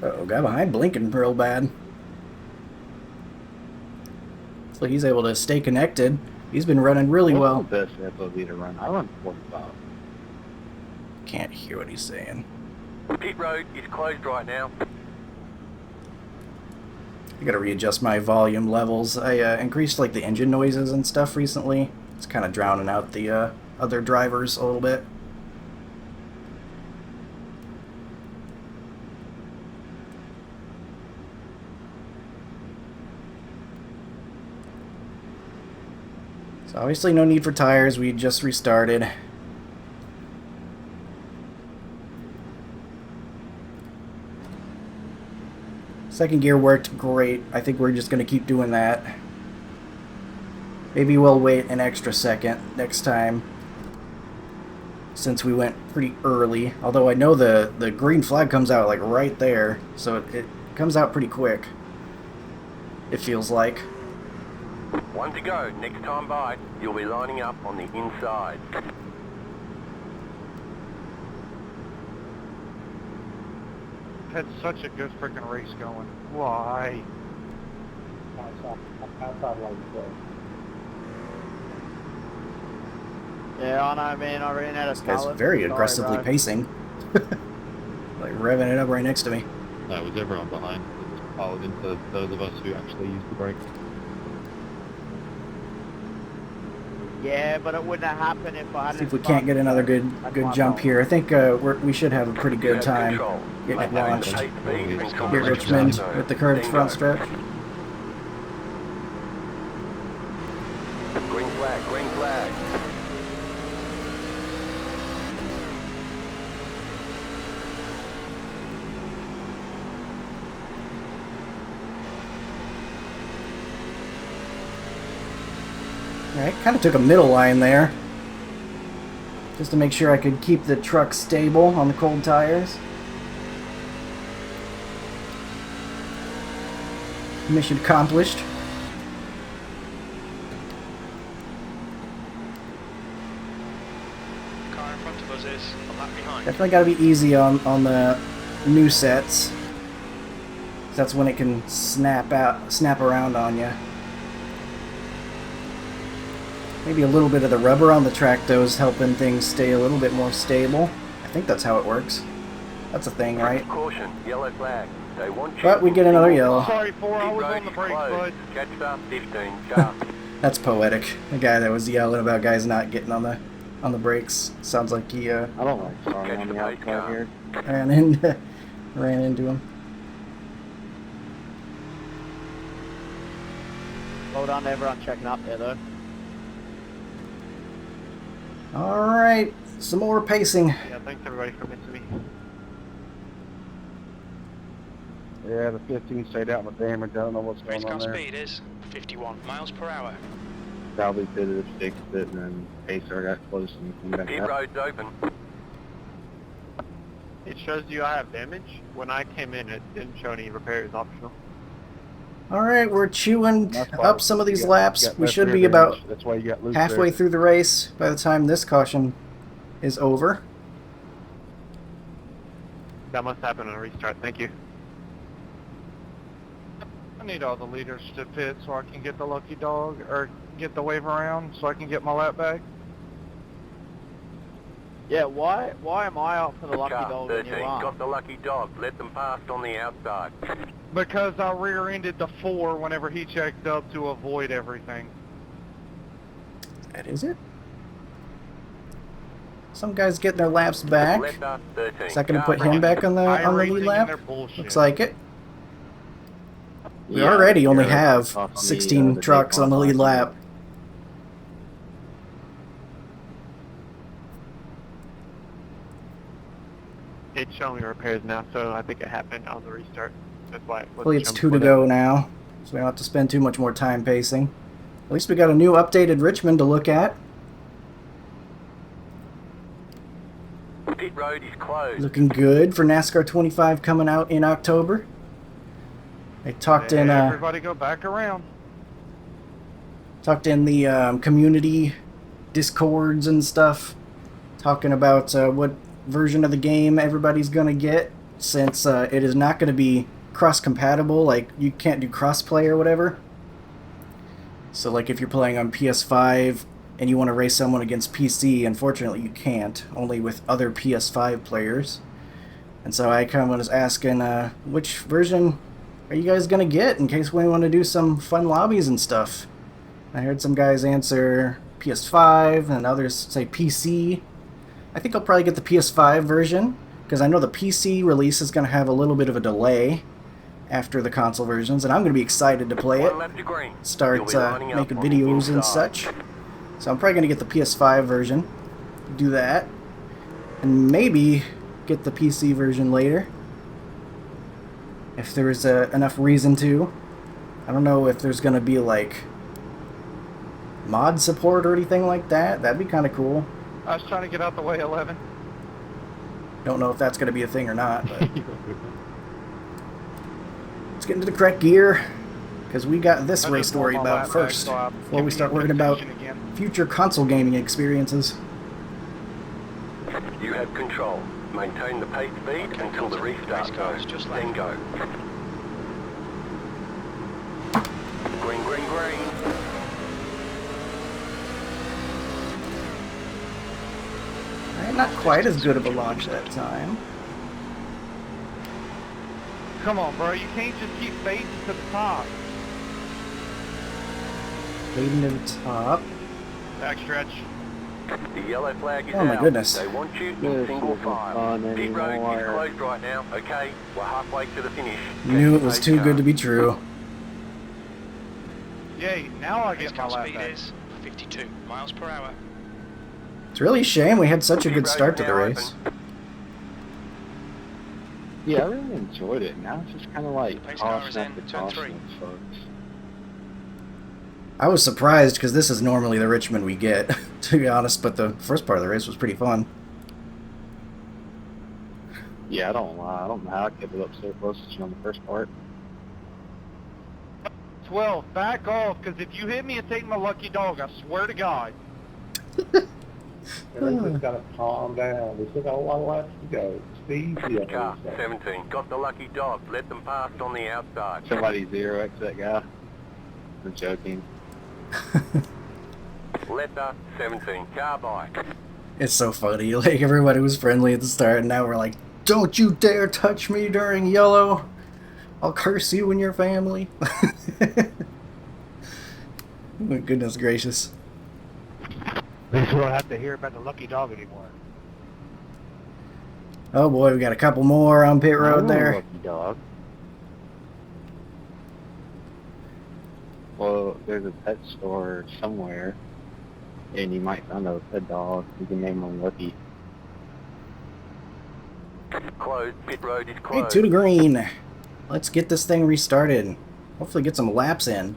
[SPEAKER 1] Uh-oh, guy behind blinking real bad. So he's able to stay connected. He's been running really
[SPEAKER 3] What's
[SPEAKER 1] well.
[SPEAKER 3] the best FOV to run? I run 45.
[SPEAKER 1] Can't hear what he's saying.
[SPEAKER 4] Pit road is closed right now.
[SPEAKER 1] I gotta readjust my volume levels. I increased like the engine noises and stuff recently. It's kind of drowning out the other drivers a little bit. So obviously no need for tires, we just restarted. Second gear worked great. I think we're just going to keep doing that. Maybe we'll wait an extra second next time, since we went pretty early. Although I know the green flag comes out like right there, so it comes out pretty quick. It feels like.
[SPEAKER 4] One to go. Next time by, you'll be lining up on the inside.
[SPEAKER 6] Had such a good freaking race going. Why?
[SPEAKER 5] Yeah, I know, man. I ran out of
[SPEAKER 1] This guy's
[SPEAKER 5] colours.
[SPEAKER 1] very
[SPEAKER 5] Sorry,
[SPEAKER 1] aggressively
[SPEAKER 5] bro.
[SPEAKER 1] pacing. Like revving it up right next to me.
[SPEAKER 3] That was everyone behind. It just followed into those of us who actually used the brake.
[SPEAKER 5] Yeah, but it wouldn't have happened if I hadn't.
[SPEAKER 1] See if we can't get another good jump here. I think we should have a pretty
[SPEAKER 4] You
[SPEAKER 1] good
[SPEAKER 4] have
[SPEAKER 1] time
[SPEAKER 4] control.
[SPEAKER 1] getting it
[SPEAKER 4] Maintain the
[SPEAKER 1] launched.
[SPEAKER 4] pace speed until
[SPEAKER 1] Get
[SPEAKER 4] the
[SPEAKER 1] Richmond
[SPEAKER 4] restart zone.
[SPEAKER 1] with the curved
[SPEAKER 4] Then
[SPEAKER 1] front
[SPEAKER 4] go.
[SPEAKER 1] stretch.
[SPEAKER 4] Green flag, green flag.
[SPEAKER 1] Alright, kind of took a middle line there. Just to make sure I could keep the truck stable on the cold tires. Mission accomplished.
[SPEAKER 2] Car in front of us is a lap behind.
[SPEAKER 1] Definitely got to be easy on the new sets. That's when it can snap around on you. Maybe a little bit of the rubber on the track, though, is helping things stay a little bit more stable. I think that's how it works. That's a thing, right?
[SPEAKER 4] Caution, yellow flag. They want you.
[SPEAKER 1] But we get another yellow.
[SPEAKER 6] Sorry, 4
[SPEAKER 4] Pit
[SPEAKER 6] hours
[SPEAKER 4] road
[SPEAKER 6] on the
[SPEAKER 4] is
[SPEAKER 6] brakes,
[SPEAKER 4] closed.
[SPEAKER 6] bud.
[SPEAKER 4] Catch about 15 sharp.
[SPEAKER 1] That's poetic. The guy that was yelling about guys not getting on the brakes sounds like he
[SPEAKER 3] I don't like starting
[SPEAKER 4] Catch
[SPEAKER 3] on
[SPEAKER 4] the
[SPEAKER 3] the
[SPEAKER 4] pace
[SPEAKER 3] outside
[SPEAKER 4] car.
[SPEAKER 3] here.
[SPEAKER 1] ran into him.
[SPEAKER 5] Well done to everyone checking up there, though.
[SPEAKER 1] All right, some more pacing.
[SPEAKER 6] Yeah, thanks everybody for missing me.
[SPEAKER 9] Yeah, the 15 stayed out with damage. I don't know what's
[SPEAKER 2] Race
[SPEAKER 9] going on
[SPEAKER 2] car
[SPEAKER 9] there.
[SPEAKER 2] speed is 51 miles per hour.
[SPEAKER 3] Probably pitted, fixed it, and then Pacer got close and came back
[SPEAKER 4] Pit
[SPEAKER 3] up.
[SPEAKER 4] road's open.
[SPEAKER 5] It shows you I have damage. When I came in, it didn't show any repairs optional.
[SPEAKER 1] All right, we're chewing
[SPEAKER 9] That's fine.
[SPEAKER 1] up some of these
[SPEAKER 9] You got-
[SPEAKER 1] laps.
[SPEAKER 9] you got
[SPEAKER 1] We
[SPEAKER 9] less
[SPEAKER 1] should
[SPEAKER 9] rear
[SPEAKER 1] be
[SPEAKER 9] damage.
[SPEAKER 1] about
[SPEAKER 9] That's why you got loose
[SPEAKER 1] halfway
[SPEAKER 9] there.
[SPEAKER 1] through the race by the time this caution is over.
[SPEAKER 5] That must happen on a restart. Thank you.
[SPEAKER 6] I need all the leaders to pit so I can get the lucky dog, or get the wave around so I can get my lap back.
[SPEAKER 5] Yeah, why am I up for the lucky
[SPEAKER 4] Car
[SPEAKER 5] dog when
[SPEAKER 4] 13
[SPEAKER 5] you aren't?
[SPEAKER 4] got the lucky dog. Let them pass on the outside.
[SPEAKER 6] Because I rear-ended the 4 whenever he checked up to avoid everything.
[SPEAKER 1] That is it. Some guys getting their laps back.
[SPEAKER 4] Left up 13.
[SPEAKER 1] Is that going to
[SPEAKER 4] Car
[SPEAKER 1] put him back on the
[SPEAKER 6] iRacing
[SPEAKER 1] lead
[SPEAKER 6] and
[SPEAKER 1] lap?
[SPEAKER 6] their bullshit.
[SPEAKER 1] Looks like it. We
[SPEAKER 3] Yeah,
[SPEAKER 1] already only
[SPEAKER 3] yeah,
[SPEAKER 1] have
[SPEAKER 3] off on the,
[SPEAKER 1] 16
[SPEAKER 3] the
[SPEAKER 1] trucks on the lead
[SPEAKER 3] Daytona
[SPEAKER 1] lap.
[SPEAKER 5] It's showing repairs now, so I think it happened on the restart. That's why it wasn't
[SPEAKER 1] Hopefully it's
[SPEAKER 5] showing
[SPEAKER 1] 2 to
[SPEAKER 5] before
[SPEAKER 1] go now, so we don't have to spend too much more time pacing. At least we got a new updated Richmond to look at.
[SPEAKER 4] Pit road is closed.
[SPEAKER 1] Looking good for NASCAR 25 coming out in October. They talked in
[SPEAKER 6] Everybody go back around.
[SPEAKER 1] the community discords and stuff, talking about what version of the game everybody's gonna get, since it is not going to be cross-compatible. Like, you can't do cross-play or whatever. So, like, if you're playing on PS5 and you want to race someone against PC, unfortunately you can't, only with other PS5 players. And so I kind of was asking, which version are you guys going to get, in case we want to do some fun lobbies and stuff? I heard some guys answer PS5 and others say PC. I think I'll probably get the PS5 version, because I know the PC release is going to have a little bit of a delay after the console versions, and I'm going to be excited to play it,
[SPEAKER 4] One lap to green.
[SPEAKER 1] start
[SPEAKER 4] You'll be lining up
[SPEAKER 1] making
[SPEAKER 4] on the
[SPEAKER 1] videos and
[SPEAKER 4] inside.
[SPEAKER 1] such. So I'm probably going to get the PS5 version, do that, and maybe get the PC version later, if there's enough reason to. I don't know if there's going to be, like, mod support or anything like that. That'd be kind of cool.
[SPEAKER 6] I was trying to get out the way, 11.
[SPEAKER 1] Don't know if that's going to be a thing or not, but let's get into the correct gear, because we got this
[SPEAKER 6] I
[SPEAKER 1] race
[SPEAKER 6] just
[SPEAKER 1] to worry
[SPEAKER 6] want my
[SPEAKER 1] about
[SPEAKER 6] lap back,
[SPEAKER 1] first,
[SPEAKER 6] so I'm
[SPEAKER 1] before we
[SPEAKER 6] giving
[SPEAKER 1] start
[SPEAKER 6] you
[SPEAKER 1] worrying about
[SPEAKER 6] PlayStation again.
[SPEAKER 1] future console gaming experiences.
[SPEAKER 4] You have control. Maintain the pace speed
[SPEAKER 2] Okay,
[SPEAKER 4] until the
[SPEAKER 2] Race
[SPEAKER 4] restart
[SPEAKER 2] car
[SPEAKER 4] goes.
[SPEAKER 2] is just
[SPEAKER 4] Then
[SPEAKER 2] left.
[SPEAKER 4] go. Green, green, green.
[SPEAKER 1] Alright, not quite as good of a launch that time.
[SPEAKER 6] Come on, bro. You can't just keep fading to the top.
[SPEAKER 1] Leading to the top.
[SPEAKER 6] Backstretch.
[SPEAKER 4] The yellow flag is
[SPEAKER 1] Oh my
[SPEAKER 4] out.
[SPEAKER 1] goodness.
[SPEAKER 4] They want you in
[SPEAKER 3] This
[SPEAKER 4] single
[SPEAKER 3] isn't
[SPEAKER 4] file.
[SPEAKER 3] fun
[SPEAKER 4] Pit road is
[SPEAKER 3] anymore.
[SPEAKER 4] closed right now. Okay, we're halfway to the finish.
[SPEAKER 1] Knew it was too good to be true.
[SPEAKER 6] Yay, now I
[SPEAKER 2] Race
[SPEAKER 6] get my
[SPEAKER 2] car
[SPEAKER 6] lap
[SPEAKER 2] speed
[SPEAKER 6] back.
[SPEAKER 2] is 52 miles per hour.
[SPEAKER 1] It's really a shame we had such a good
[SPEAKER 4] Pit
[SPEAKER 1] start to
[SPEAKER 4] road
[SPEAKER 1] the
[SPEAKER 4] now
[SPEAKER 1] race.
[SPEAKER 4] open.
[SPEAKER 3] Yeah, I really enjoyed it. Now it's just kind of like
[SPEAKER 2] The pace car is
[SPEAKER 3] caution
[SPEAKER 2] in,
[SPEAKER 3] after
[SPEAKER 2] turn
[SPEAKER 3] caution,
[SPEAKER 2] 3.
[SPEAKER 3] folks.
[SPEAKER 1] I was surprised, because this is normally the Richmond we get, to be honest, but the first part of the race was pretty fun.
[SPEAKER 3] Yeah, I don't lie. I don't know how I kept it up so close to you on the first part.
[SPEAKER 6] 12, back off, because if you hit me and take my lucky dog, I swear to God.
[SPEAKER 9] Everything's got to calm down. We still got a lot of laps to go. easy.
[SPEAKER 4] Car 17, got the lucky dog. Let them pass on the outside.
[SPEAKER 3] Somebody 0x that guy. I'm joking.
[SPEAKER 4] Letter 17, car bike.
[SPEAKER 1] It's so funny. Like, everybody was friendly at the start, and now we're like, don't you dare touch me during yellow. I'll curse you and your family. Oh, goodness gracious.
[SPEAKER 8] At least we don't have to hear about the lucky dog anymore.
[SPEAKER 1] Oh boy, we got a couple more on pit road there.
[SPEAKER 3] Lucky dog. Well, there's a pet store somewhere, and you might find a dog. You can name him Lucky.
[SPEAKER 4] Closed, pit road is
[SPEAKER 1] Hey,
[SPEAKER 4] closed.
[SPEAKER 1] to the green. Let's get this thing restarted. Hopefully get some laps in.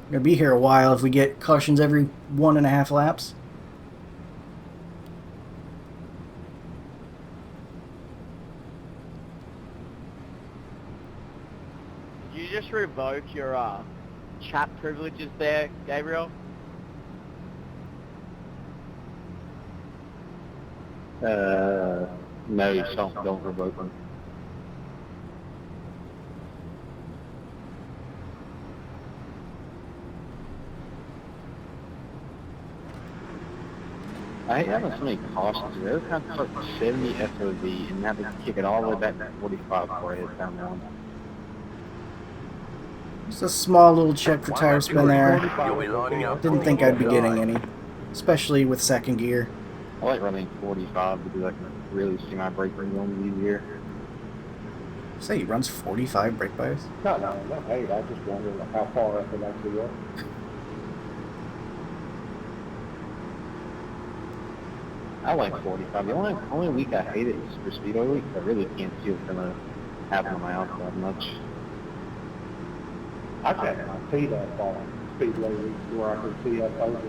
[SPEAKER 1] We're gonna be here a while if we get cautions every 1.5 laps.
[SPEAKER 5] Did you just revoke your chat privileges there, Gabriel?
[SPEAKER 3] No, don't revoke him. I hate having so many cautions. Every time I start 70 FOV and have to kick it all the way back to 45 before I hit down round.
[SPEAKER 1] Just a small little check for tire spin there.
[SPEAKER 4] You'll be lining up.
[SPEAKER 1] Didn't think I'd be getting any, especially with second gear.
[SPEAKER 3] I like running 45 because I can really see my brake rhythm easier.
[SPEAKER 1] Say he runs 45 brake bias.
[SPEAKER 9] No, hey, I just wondered how far up it actually was.
[SPEAKER 3] I like 45. The only week I hate it is for Speedway week. I really can't see what's going to happen on my outside much.
[SPEAKER 9] I can't see that far. Speedway weeks where I can see up over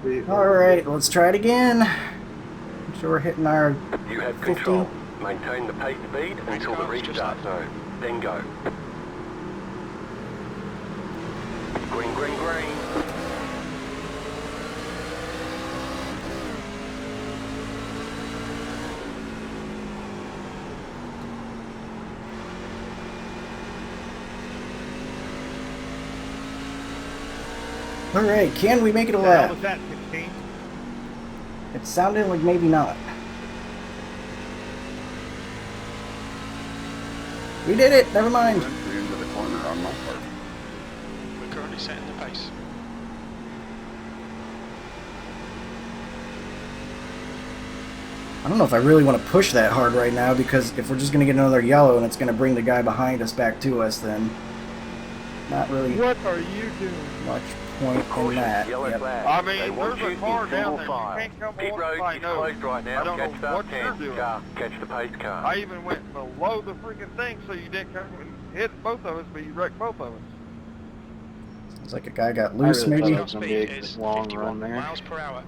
[SPEAKER 9] the
[SPEAKER 1] Alright, let's try it again. Make sure we're hitting our
[SPEAKER 4] You have
[SPEAKER 1] 50.
[SPEAKER 4] control. Maintain the pace speed until the restart zone. Then go. Green, green, green.
[SPEAKER 1] Alright, can we make it a
[SPEAKER 8] What the hell
[SPEAKER 1] lap?
[SPEAKER 8] was that, 16?
[SPEAKER 1] It sounded like maybe not. We did it! Never mind.
[SPEAKER 2] We're currently setting the pace.
[SPEAKER 1] I don't know if I really want to push that hard right now, because if we're just going to get another yellow and it's going to bring the guy behind us back to us, then not really
[SPEAKER 9] What are you doing?
[SPEAKER 1] much point in that.
[SPEAKER 4] Yellow
[SPEAKER 1] Yep.
[SPEAKER 4] flag.
[SPEAKER 5] I mean,
[SPEAKER 4] They want
[SPEAKER 5] there's a
[SPEAKER 4] you
[SPEAKER 5] car
[SPEAKER 4] in
[SPEAKER 5] down
[SPEAKER 4] single
[SPEAKER 5] there. You
[SPEAKER 4] file.
[SPEAKER 5] can't come
[SPEAKER 4] Pit
[SPEAKER 5] on
[SPEAKER 4] road
[SPEAKER 5] if I
[SPEAKER 4] is
[SPEAKER 5] know.
[SPEAKER 4] closed right now.
[SPEAKER 5] I don't
[SPEAKER 4] Catch
[SPEAKER 5] know
[SPEAKER 4] the
[SPEAKER 5] what you're
[SPEAKER 4] ten
[SPEAKER 5] doing.
[SPEAKER 4] car. Catch the pace car.
[SPEAKER 5] I even went below the freaking thing so you didn't come and hit both of us, but you wrecked both of us.
[SPEAKER 1] Sounds like a guy got loose,
[SPEAKER 3] really
[SPEAKER 1] maybe.
[SPEAKER 3] thought
[SPEAKER 2] Top
[SPEAKER 3] Some
[SPEAKER 2] speed
[SPEAKER 3] big
[SPEAKER 2] is
[SPEAKER 3] long
[SPEAKER 2] 51
[SPEAKER 3] run there.
[SPEAKER 2] miles per hour.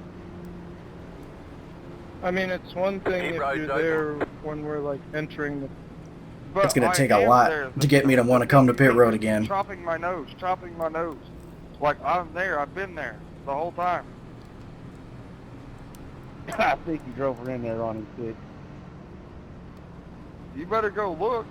[SPEAKER 9] I mean, it's one thing
[SPEAKER 4] Pit
[SPEAKER 9] if
[SPEAKER 4] road's
[SPEAKER 9] you're there when we're like entering the.
[SPEAKER 5] But
[SPEAKER 1] It's gonna
[SPEAKER 5] I
[SPEAKER 1] take a
[SPEAKER 5] am
[SPEAKER 1] lot
[SPEAKER 5] there.
[SPEAKER 1] to get me to want to come to pit road again.
[SPEAKER 5] Chopping my nose. Like, I'm there, I've been there the whole time.
[SPEAKER 9] I think you drove her in there on his stick.
[SPEAKER 5] You better go look.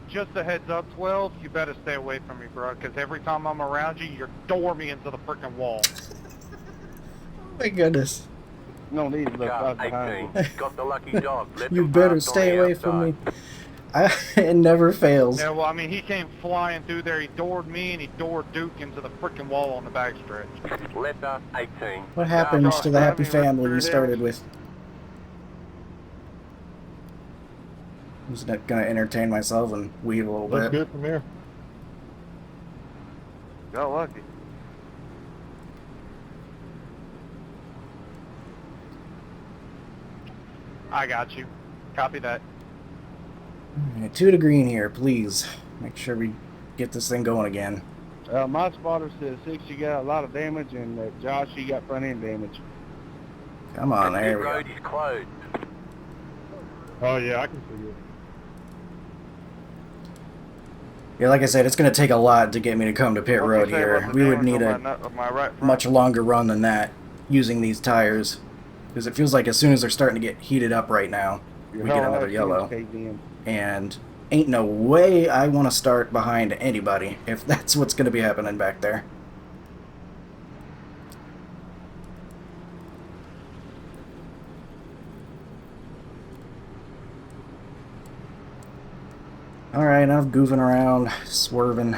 [SPEAKER 6] Just a heads up, 12, you better stay away from me, bro, because every time I'm around you, you're door me into the freaking wall.
[SPEAKER 1] Oh my goodness.
[SPEAKER 9] No need to look
[SPEAKER 4] Car
[SPEAKER 9] out behind
[SPEAKER 4] 18.
[SPEAKER 9] you.
[SPEAKER 4] Got the lucky dog. Let
[SPEAKER 1] You
[SPEAKER 4] them
[SPEAKER 1] better
[SPEAKER 4] pass on
[SPEAKER 1] stay
[SPEAKER 4] the
[SPEAKER 1] away from me.
[SPEAKER 4] outside.
[SPEAKER 1] It never fails.
[SPEAKER 6] Yeah, well, I mean, he came flying through there, he doored me, and he doored Duke into the freaking wall on the backstretch.
[SPEAKER 4] Letter 18.
[SPEAKER 1] What happens to the happy
[SPEAKER 5] Driving
[SPEAKER 1] family
[SPEAKER 5] right
[SPEAKER 1] we
[SPEAKER 5] through
[SPEAKER 1] started
[SPEAKER 5] there.
[SPEAKER 1] with? I'm just gonna entertain myself and weave a little
[SPEAKER 9] Looks
[SPEAKER 1] bit.
[SPEAKER 9] good from here.
[SPEAKER 5] Got lucky.
[SPEAKER 6] I got you. Copy that.
[SPEAKER 1] Alright, 2 to green here, please. Make sure we get this thing going again.
[SPEAKER 9] My spotter says 6, you got a lot of damage, and Josh, you got front end damage.
[SPEAKER 1] Come on, there
[SPEAKER 4] Pit
[SPEAKER 1] we go.
[SPEAKER 4] road is closed.
[SPEAKER 9] Oh yeah, I can see it.
[SPEAKER 1] Yeah, like I said, it's gonna take a lot to get me to come to pit road here. We would need a much longer run than that. using these tires. Because it feels like as soon as they're starting to get heated up right now, we get another yellow. And ain't no way I want to start behind anybody if that's what's going to be happening back there. Alright, enough goofing around, swerving.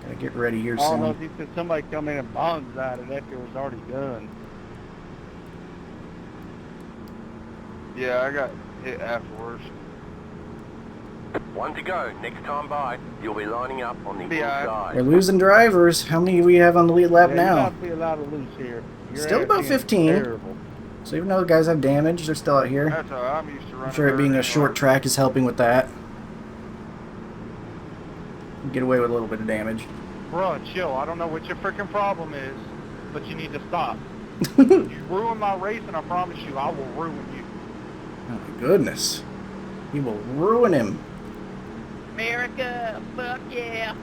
[SPEAKER 1] Gotta get ready here
[SPEAKER 8] I don't know
[SPEAKER 1] soon.
[SPEAKER 8] if you said somebody come in and bombs at it after it was already done.
[SPEAKER 6] Yeah, I got hit afterwards.
[SPEAKER 4] One to go. Next time by, you'll be lining up on the inside.
[SPEAKER 1] We're losing drivers. How many do we have on the lead lap
[SPEAKER 8] Yeah,
[SPEAKER 1] now?
[SPEAKER 8] You're not be allowed to lose here. Your
[SPEAKER 1] Still
[SPEAKER 8] ass
[SPEAKER 1] about
[SPEAKER 8] being
[SPEAKER 1] 15.
[SPEAKER 8] Terrible.
[SPEAKER 1] So even though the guys have damage, they're still out here.
[SPEAKER 6] That's all right. I'm used to running.
[SPEAKER 1] I'm sure it being a
[SPEAKER 6] dirt
[SPEAKER 1] short
[SPEAKER 6] anyway.
[SPEAKER 1] track is helping with that. Get away with a little bit of damage.
[SPEAKER 6] Bro, chill. I don't know what your freaking problem is, but you need to stop. You ruin my race, and I promise you, I will ruin you.
[SPEAKER 1] Oh my goodness. He will ruin him.
[SPEAKER 5] America, fuck yeah.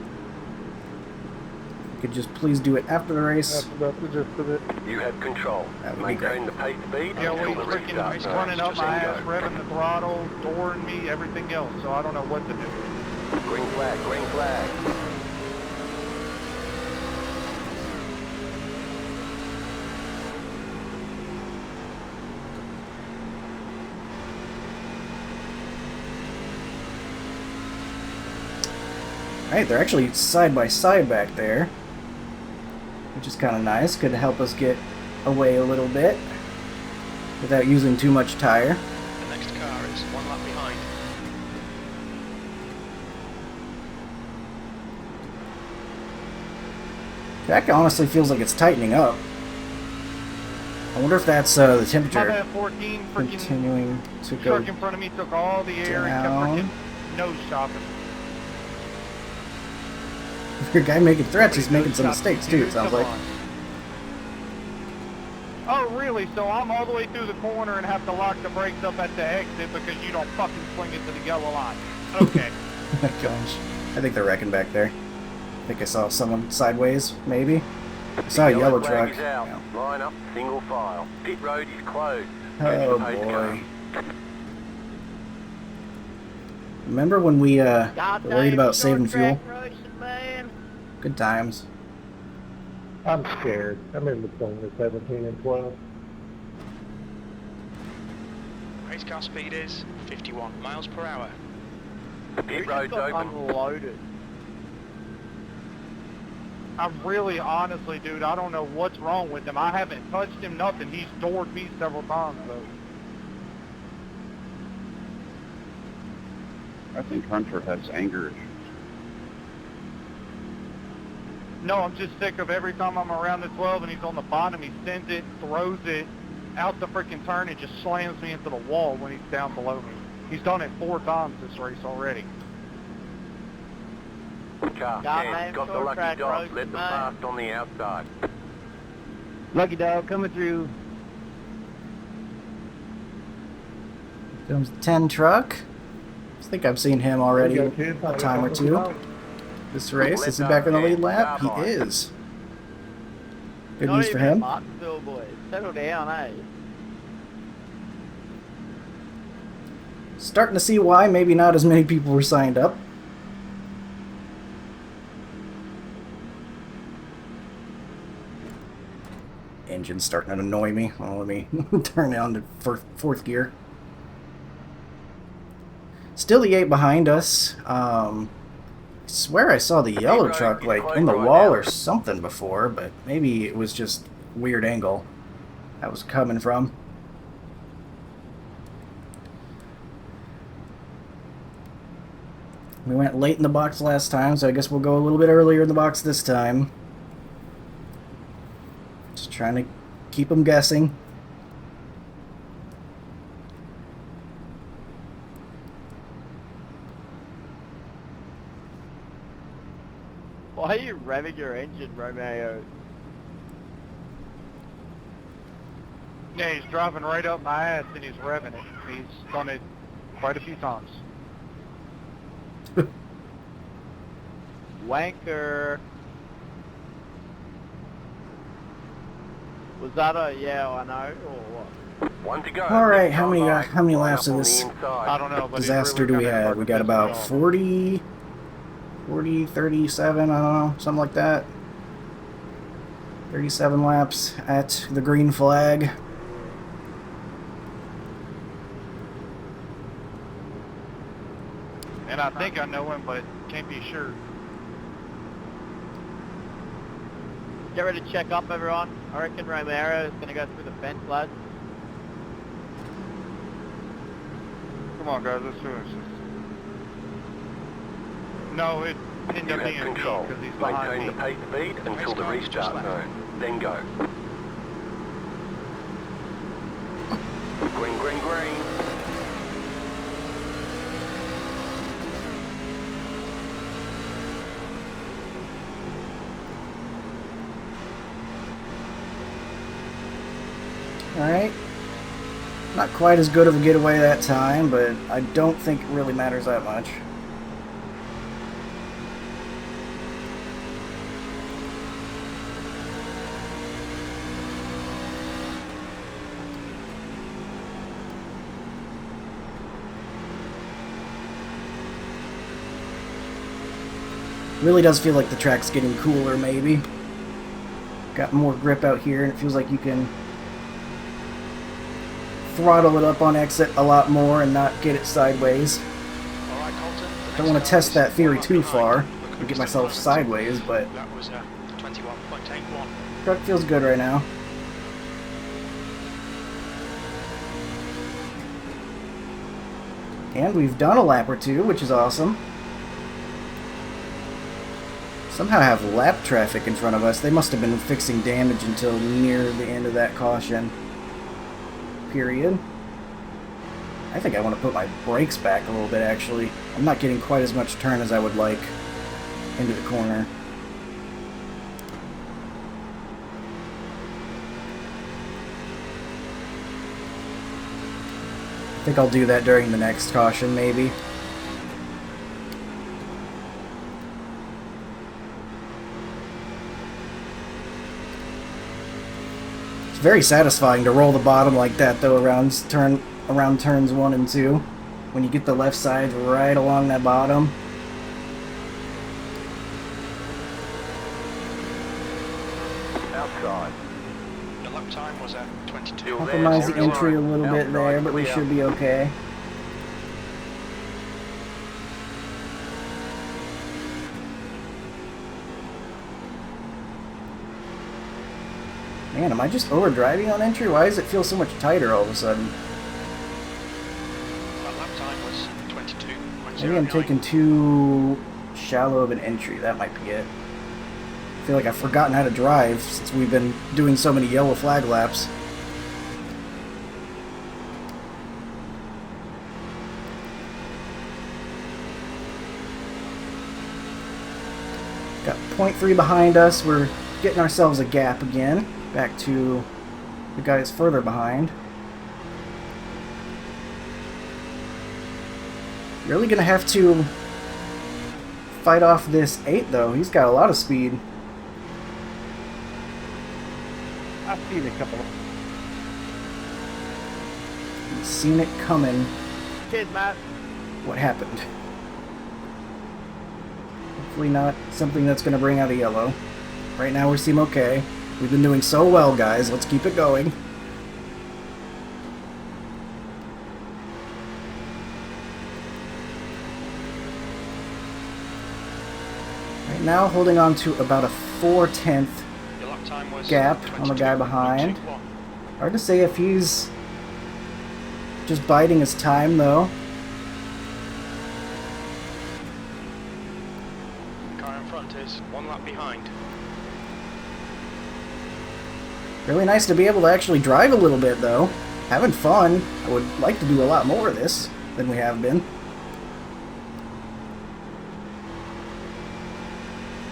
[SPEAKER 1] Could just please do it after the race.
[SPEAKER 9] That's the gist of it.
[SPEAKER 4] You have control.
[SPEAKER 1] That would be great.
[SPEAKER 4] Maintain the pace speed
[SPEAKER 6] Yeah, well,
[SPEAKER 4] until
[SPEAKER 6] he's
[SPEAKER 4] the
[SPEAKER 6] freaking
[SPEAKER 4] restart
[SPEAKER 6] he's
[SPEAKER 4] time.
[SPEAKER 6] running up my ass,
[SPEAKER 4] Bingo.
[SPEAKER 6] revving the throttle, dooring me, everything else, so I don't know what to do.
[SPEAKER 4] Green flag, green flag.
[SPEAKER 1] Alright, they're actually side by side back there, which is kind of nice. Could help us get away a little bit without using too much tire.
[SPEAKER 2] The next car is 1 lap behind.
[SPEAKER 1] Track honestly feels like it's tightening up. I wonder if that's the
[SPEAKER 6] My
[SPEAKER 1] temperature
[SPEAKER 6] bad, 14 freaking
[SPEAKER 1] continuing to go.
[SPEAKER 6] truck in front of me took all the air
[SPEAKER 1] down.
[SPEAKER 6] and kept freaking nose chopping.
[SPEAKER 1] If your guy making threats, he's making
[SPEAKER 6] Nose
[SPEAKER 1] some
[SPEAKER 6] chopping,
[SPEAKER 1] mistakes too,
[SPEAKER 6] dude,
[SPEAKER 1] it sounds
[SPEAKER 6] come
[SPEAKER 1] like.
[SPEAKER 6] on. Oh, really? So I'm all the way through the corner and have to lock the brakes up at the exit because you don't fucking swing it to the yellow line. Okay.
[SPEAKER 1] Oh my gosh. I think they're wrecking back there. I think I saw someone sideways, maybe. I saw a yellow
[SPEAKER 4] flag
[SPEAKER 1] truck.
[SPEAKER 4] is out.
[SPEAKER 1] Yeah.
[SPEAKER 4] Line up, single file. Pit road is closed.
[SPEAKER 1] Oh
[SPEAKER 4] Pace
[SPEAKER 1] boy.
[SPEAKER 4] car.
[SPEAKER 1] Remember when we were
[SPEAKER 5] Goddamn
[SPEAKER 1] worried about saving
[SPEAKER 5] short
[SPEAKER 1] fuel?
[SPEAKER 5] track racing, man.
[SPEAKER 1] Good times.
[SPEAKER 9] I'm scared. I'm in between the 17 and 12.
[SPEAKER 2] Race car speed is 51 miles per hour.
[SPEAKER 4] Pit
[SPEAKER 5] We just
[SPEAKER 4] road's
[SPEAKER 5] got
[SPEAKER 4] open.
[SPEAKER 5] unloaded.
[SPEAKER 6] I'm really, honestly, dude, I don't know what's wrong with him. I haven't touched him, nothing. He's doored me several times, though.
[SPEAKER 10] I think Hunter has anger issues.
[SPEAKER 6] No, I'm just sick of every time I'm around the 12 and he's on the bottom, he sends it, throws it out the freaking turn, and just slams me into the wall when he's down below me. He's done it 4 times this race already.
[SPEAKER 4] Car
[SPEAKER 5] Goddamn
[SPEAKER 4] 10, got the
[SPEAKER 5] short
[SPEAKER 4] lucky
[SPEAKER 5] track
[SPEAKER 4] dog.
[SPEAKER 5] road,
[SPEAKER 4] Let them
[SPEAKER 5] man.
[SPEAKER 4] past on the outside.
[SPEAKER 3] Lucky dog coming through.
[SPEAKER 1] Comes the 10 truck. I think I've seen him already a time or two. This race, is he back on the lead lap? He is. Good
[SPEAKER 5] Not
[SPEAKER 1] news for
[SPEAKER 5] even
[SPEAKER 1] him.
[SPEAKER 5] Martinsville, boys. Settle down, eh?
[SPEAKER 1] Starting to see why maybe not as many people were signed up. Engine's starting to annoy me. Oh, let me turn down to fourth gear. Still the 8 behind us. I swear I saw the yellow truck like in the wall or something before, but maybe it was just weird angle that was coming from. We went late in the box last time, so I guess we'll go a little bit earlier in the box this time. Just trying to keep them guessing.
[SPEAKER 5] Why are you revving your engine, Romeo?
[SPEAKER 6] Yeah, he's driving right up my ass and he's revving it. He's done it quite a few times.
[SPEAKER 5] Wanker. Was that a yeah I know or what?
[SPEAKER 4] One to go.
[SPEAKER 1] All right,
[SPEAKER 4] Next
[SPEAKER 1] how many
[SPEAKER 4] time,
[SPEAKER 1] how many
[SPEAKER 4] line
[SPEAKER 1] laps
[SPEAKER 4] up
[SPEAKER 1] of
[SPEAKER 4] on
[SPEAKER 1] this
[SPEAKER 4] the inside.
[SPEAKER 6] I don't know, but
[SPEAKER 1] disaster do we have? We got about 40, 37, I don't know, something like that. 37 laps at the green flag.
[SPEAKER 6] And I think I know him, but can't be sure.
[SPEAKER 5] Get ready to check up, everyone. I reckon Romero is going to go through the fence, lads.
[SPEAKER 6] Come on, guys, let's finish this. No, it ended
[SPEAKER 4] You
[SPEAKER 6] up
[SPEAKER 4] have
[SPEAKER 6] being
[SPEAKER 4] control.
[SPEAKER 6] because he's behind
[SPEAKER 4] Maintain
[SPEAKER 6] me.
[SPEAKER 4] the pace speed until the restart zone. Then go. Green, green, green.
[SPEAKER 1] Alright. Not quite as good of a getaway that time, but I don't think it really matters that much. Really does feel like the track's getting cooler, maybe. Got more grip out here, and it feels like you can throttle it up on exit a lot more and not get it sideways.
[SPEAKER 2] All right, Colton.
[SPEAKER 1] Don't want to test that theory too far and get myself sideways, but
[SPEAKER 2] That was 21.81.
[SPEAKER 1] truck feels good right now. And we've done a lap or two, which is awesome. Somehow have lap traffic in front of us. They must have been fixing damage until near the end of that caution period. I think I want to put my brakes back a little bit, actually. I'm not getting quite as much turn as I would like into the corner. I think I'll do that during the next caution, maybe. It's very satisfying to roll the bottom like that, though, around turns 1 and 2. When you get the left side right along that bottom.
[SPEAKER 4] Outside.
[SPEAKER 2] The lap time was at 22.
[SPEAKER 4] Still there,
[SPEAKER 1] Compromise the
[SPEAKER 4] still
[SPEAKER 1] entry a
[SPEAKER 4] there.
[SPEAKER 1] little bit
[SPEAKER 4] Outside,
[SPEAKER 1] there, but we
[SPEAKER 4] clear.
[SPEAKER 1] should be okay. Man, am I just overdriving on entry? Why does it feel so much tighter all of a sudden?
[SPEAKER 2] That lap time was 22.09.
[SPEAKER 1] Maybe I'm taking too shallow of an entry. That might be it. I feel like I've forgotten how to drive since we've been doing so many yellow flag laps. Got 0.3 behind us. We're getting ourselves a gap again. Back to the guys further behind. Really gonna have to fight off this 8 though. He's got a lot of speed.
[SPEAKER 3] I've seen a couple.
[SPEAKER 1] He's seen it coming.
[SPEAKER 5] Cheers, Matt.
[SPEAKER 1] What happened? Hopefully not something that's gonna bring out a yellow. Right now we seem okay. We've been doing so well, guys. Let's keep it going. Right now, holding on to about a 4/10
[SPEAKER 2] Your lap time was
[SPEAKER 1] gap on the guy behind.
[SPEAKER 2] 22.21.
[SPEAKER 1] Hard to say if he's just biding his time, though.
[SPEAKER 2] The car in front is 1 lap behind.
[SPEAKER 1] Really nice to be able to actually drive a little bit, though. Having fun. I would like to do a lot more of this than we have been.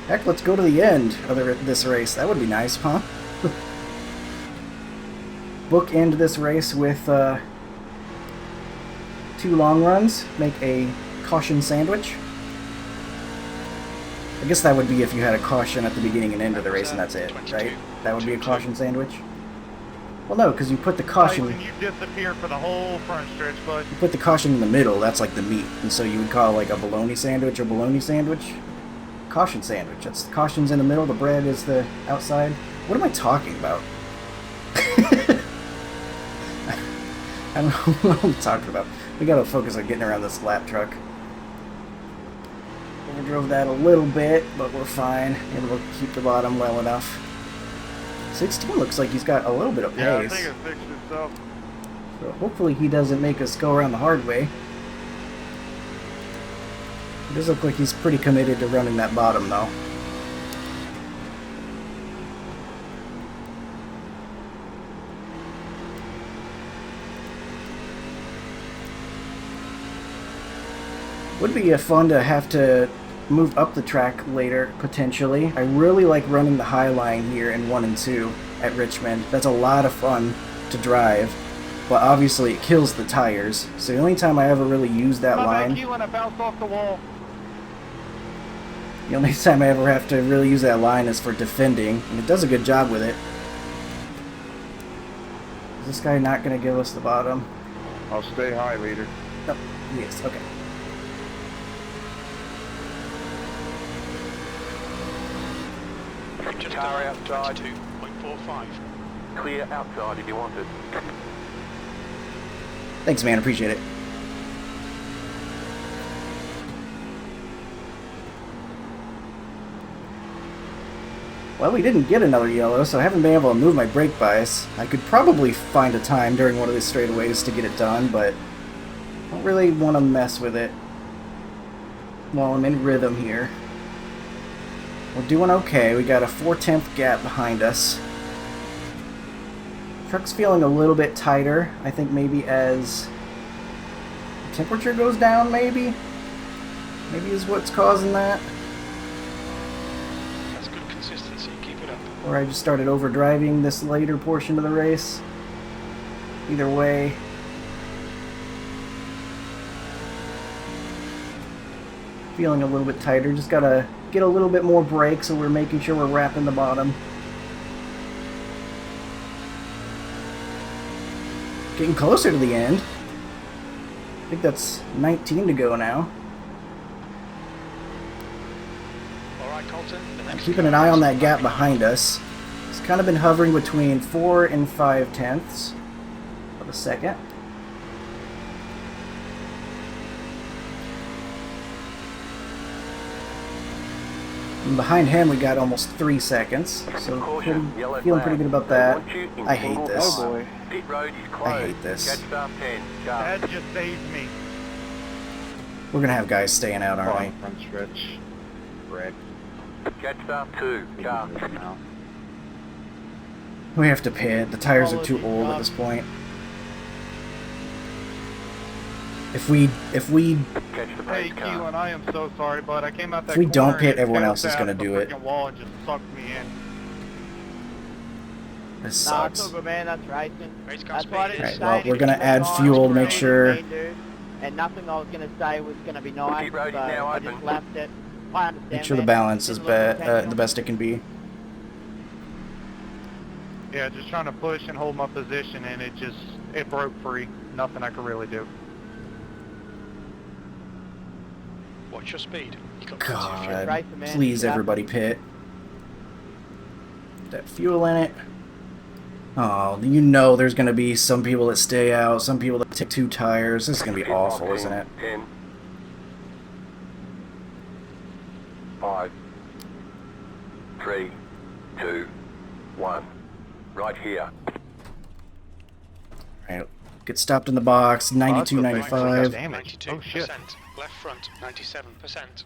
[SPEAKER 1] Heck, let's go to the end of this race. That would be nice, huh? Bookend this race with 2 long runs. Make a caution sandwich. I guess that would be if you had a caution at the beginning and end of the race, and that's it, right? That would be a caution sandwich. Well, no, because you put the caution.
[SPEAKER 6] Tyson, you disappear for the whole front stretch, bud.
[SPEAKER 1] You put the caution in the middle. That's like the meat, and so you would call like a bologna sandwich a bologna sandwich. Caution sandwich. That's the caution's in the middle. The bread is the outside. What am I talking about? I don't know what I'm talking about. We gotta focus on getting around this lap truck. Overdrove that a little bit, but we're fine. Able to keep the bottom well enough. 16 looks like he's got a little bit of pace.
[SPEAKER 6] Yeah, I think it fixed itself.
[SPEAKER 1] So hopefully he doesn't make us go around the hard way. It does look like he's pretty committed to running that bottom though. Would be fun to have to move up the track later, potentially. I really like running the high line here in 1 and 2 at Richmond. That's a lot of fun to drive, but obviously it kills the tires. So the only time I ever really use that line...
[SPEAKER 6] I bounced off the wall.
[SPEAKER 1] The only time I ever have to really use that line is for defending, and it does a good job with it. Is this guy not going to give us the bottom?
[SPEAKER 10] I'll stay high, leader.
[SPEAKER 1] No, he is. Okay.
[SPEAKER 2] Just
[SPEAKER 4] Car
[SPEAKER 2] around
[SPEAKER 4] outside.
[SPEAKER 2] 22.45.
[SPEAKER 4] Clear outside if you want it.
[SPEAKER 1] Thanks, man. Appreciate it. Well, we didn't get another yellow, so I haven't been able to move my brake bias. I could probably find a time during one of these straightaways to get it done, but I don't really want to mess with it while I'm in rhythm here. We're doing okay. We got a 4/10 gap behind us. Truck's feeling a little bit tighter. I think maybe as the temperature goes down, maybe is what's causing that.
[SPEAKER 2] That's good consistency. Keep it up.
[SPEAKER 1] Or I just started overdriving this later portion of the race. Either way. Feeling a little bit tighter. Just gotta get a little bit more brake so we're making sure we're wrapping the bottom. Getting closer to the end. I think that's 19 to go now.
[SPEAKER 2] Alright, Colton. The
[SPEAKER 1] I'm
[SPEAKER 2] next
[SPEAKER 1] keeping an eye on that gap behind us. It's kind of been hovering between 4 and 5/10 of a second. And behind him we got almost 3 seconds, so feeling pretty good about that. I hate this.
[SPEAKER 3] Oh boy.
[SPEAKER 4] Pit road is closed.
[SPEAKER 1] I hate this.
[SPEAKER 4] Catch start 10.
[SPEAKER 6] That just saved me.
[SPEAKER 1] We're gonna have guys staying out, aren't we?
[SPEAKER 3] Front stretch. Correct.
[SPEAKER 4] Catch start 2. Car.
[SPEAKER 3] Now.
[SPEAKER 1] We have to pit. The tires are too old at this point. If we
[SPEAKER 4] Catch the
[SPEAKER 6] Hey,
[SPEAKER 4] pace car.
[SPEAKER 6] Keelan, I am so sorry, bud. I came out that
[SPEAKER 1] If we don't
[SPEAKER 6] corner
[SPEAKER 1] pit,
[SPEAKER 6] and
[SPEAKER 1] everyone
[SPEAKER 6] bounced
[SPEAKER 1] else is
[SPEAKER 6] out
[SPEAKER 1] gonna
[SPEAKER 6] the
[SPEAKER 1] do it.
[SPEAKER 6] freaking wall and just sucked me in.
[SPEAKER 1] this
[SPEAKER 5] Nah, it's
[SPEAKER 1] sucks.
[SPEAKER 5] all good, man. That's racing.
[SPEAKER 2] Race car
[SPEAKER 5] That's why I
[SPEAKER 2] speed
[SPEAKER 5] didn't
[SPEAKER 2] is...
[SPEAKER 1] Right, well,
[SPEAKER 5] say
[SPEAKER 1] we're gonna
[SPEAKER 5] anything
[SPEAKER 1] add
[SPEAKER 5] nice
[SPEAKER 1] fuel to
[SPEAKER 5] or
[SPEAKER 1] make
[SPEAKER 5] anything
[SPEAKER 1] sure-
[SPEAKER 5] mean, dude. And nothing I was gonna say was gonna be nice,
[SPEAKER 4] Pit road is
[SPEAKER 5] so
[SPEAKER 4] now
[SPEAKER 5] I
[SPEAKER 4] open.
[SPEAKER 5] just left it. I understand.
[SPEAKER 1] Make sure the
[SPEAKER 5] man.
[SPEAKER 1] balance is
[SPEAKER 5] Didn't look intentional.
[SPEAKER 1] the best it can be.
[SPEAKER 6] Yeah, just trying to push and hold my position, and it broke free. Nothing I could really do.
[SPEAKER 2] Watch your speed. You got plenty of fuel.
[SPEAKER 1] God,
[SPEAKER 5] Racing, man.
[SPEAKER 1] please
[SPEAKER 5] Yeah.
[SPEAKER 1] everybody pit. That fuel in it. Oh, you know there's gonna be some people that stay out, some people that take 2 tires. This is gonna be
[SPEAKER 4] Pit
[SPEAKER 1] awful,
[SPEAKER 4] on
[SPEAKER 1] isn't it?
[SPEAKER 4] 10. 5. 3. 2. 1. Right here.
[SPEAKER 1] Right, get stopped in the box. 92,
[SPEAKER 6] Oh, that's
[SPEAKER 1] 95.
[SPEAKER 6] Damn it.
[SPEAKER 2] 92%.
[SPEAKER 6] Oh, shit.
[SPEAKER 2] Left front, 97%.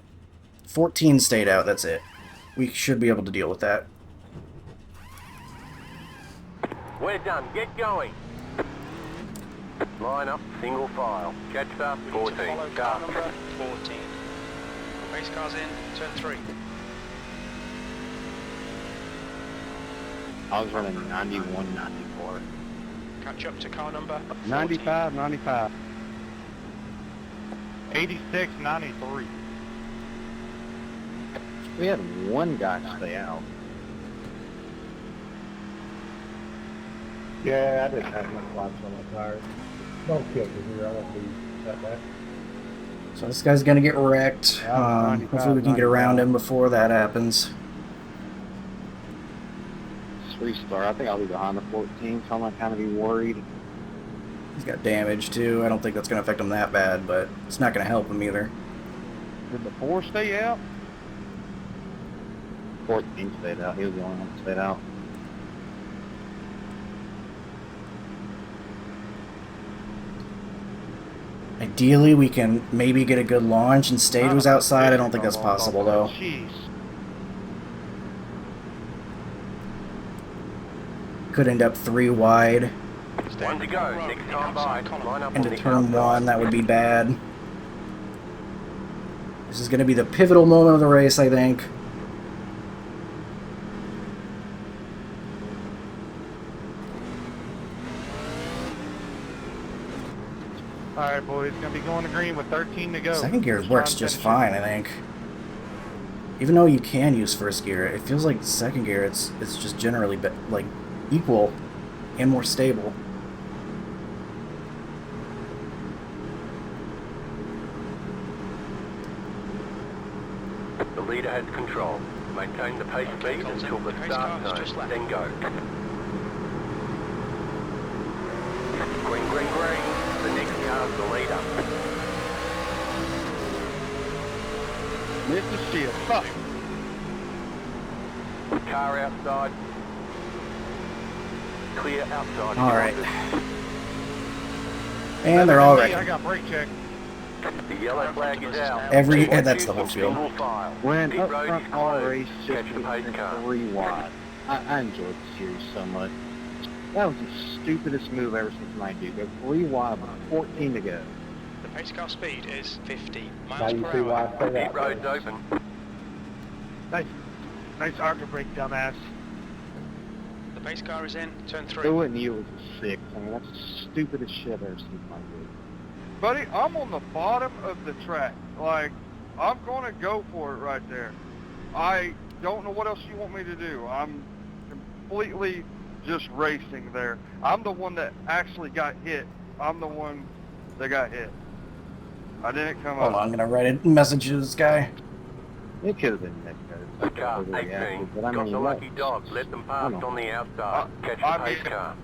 [SPEAKER 1] 14 stayed out. That's it. We should be able to deal with that.
[SPEAKER 4] We're done. Get going. Line up, single file. Catch start
[SPEAKER 2] We need to
[SPEAKER 4] 14.
[SPEAKER 2] follow car number 14. Race cars in, turn 3.
[SPEAKER 3] I was running 91, 94.
[SPEAKER 2] Catch up to car number 14.
[SPEAKER 10] 95, 95.
[SPEAKER 6] 86, 93.
[SPEAKER 3] We had one guy stay out. Yeah, I didn't have much laps on my tires. Don't kill me here. I won't be that bad.
[SPEAKER 1] So this guy's gonna get wrecked. Hopefully we can get around him before that happens.
[SPEAKER 3] It's restart. I think I'll be behind the 14, so I'm gonna kind of be worried.
[SPEAKER 1] He's got damage too. I don't think that's gonna affect him that bad, but it's not gonna help him either.
[SPEAKER 6] Did the 4 stay out?
[SPEAKER 3] 14 stayed out. He was the only one that stayed out.
[SPEAKER 1] Ideally, we can maybe get a good launch and Stade was outside. I don't think that's possible though.
[SPEAKER 6] Jeez.
[SPEAKER 1] Could end up 3 wide
[SPEAKER 4] One to go. Next time by. Line up on
[SPEAKER 1] into
[SPEAKER 4] the
[SPEAKER 1] turn
[SPEAKER 4] outside.
[SPEAKER 1] 1. That would be bad. This is going to be the pivotal moment of the race, I think.
[SPEAKER 6] Alright, boys, gonna be going to green with 13 to go.
[SPEAKER 1] Second gear
[SPEAKER 6] Just
[SPEAKER 1] works
[SPEAKER 6] try and
[SPEAKER 1] just
[SPEAKER 6] finish
[SPEAKER 1] fine, I think. Even though you can use first gear, it feels like second gear it's just generally like equal and more stable.
[SPEAKER 4] The leader has control. Maintain the pace speed until the start zone, then go. Green, green, green. The next car's the leader.
[SPEAKER 6] Missed the shield. Fuck.
[SPEAKER 4] Car outside. Clear outside.
[SPEAKER 1] All right. And they're all
[SPEAKER 6] I
[SPEAKER 1] ready.
[SPEAKER 6] got brake check.
[SPEAKER 4] The yellow flag is out.
[SPEAKER 1] That's the whole field.
[SPEAKER 4] Single file.
[SPEAKER 3] When
[SPEAKER 4] Pit
[SPEAKER 3] up
[SPEAKER 4] road
[SPEAKER 3] front
[SPEAKER 4] is
[SPEAKER 3] all
[SPEAKER 4] closed.
[SPEAKER 3] race, just
[SPEAKER 4] Catch the pace car.
[SPEAKER 3] 3 wide. I enjoyed the series so much. That was the stupidest move ever since I do. Go 3 wide with 14 to go.
[SPEAKER 2] The pace car speed is 50
[SPEAKER 3] Now
[SPEAKER 2] miles
[SPEAKER 3] you
[SPEAKER 2] per
[SPEAKER 3] see why
[SPEAKER 2] hour.
[SPEAKER 3] I say
[SPEAKER 4] Pit
[SPEAKER 3] that.
[SPEAKER 4] road's open.
[SPEAKER 8] Nice arc brake, dumbass.
[SPEAKER 2] The pace car is in, turn 3.
[SPEAKER 3] They wouldn't yield to 6. I mean, that's the stupidest shit I've ever seen in my life.
[SPEAKER 6] Buddy, I'm on the bottom of the track. Like, I'm gonna go for it right there. I don't know what else you want me to do. I'm completely just racing there. I'm the one that actually got hit. I'm the one that got hit. I didn't come
[SPEAKER 1] Hold
[SPEAKER 6] up.
[SPEAKER 1] on, I'm gonna write a message to this guy.
[SPEAKER 3] It could have been that
[SPEAKER 4] The
[SPEAKER 3] good.
[SPEAKER 4] car, 18. Got the lucky dog. Let them pass on the outside. Catch the pace car.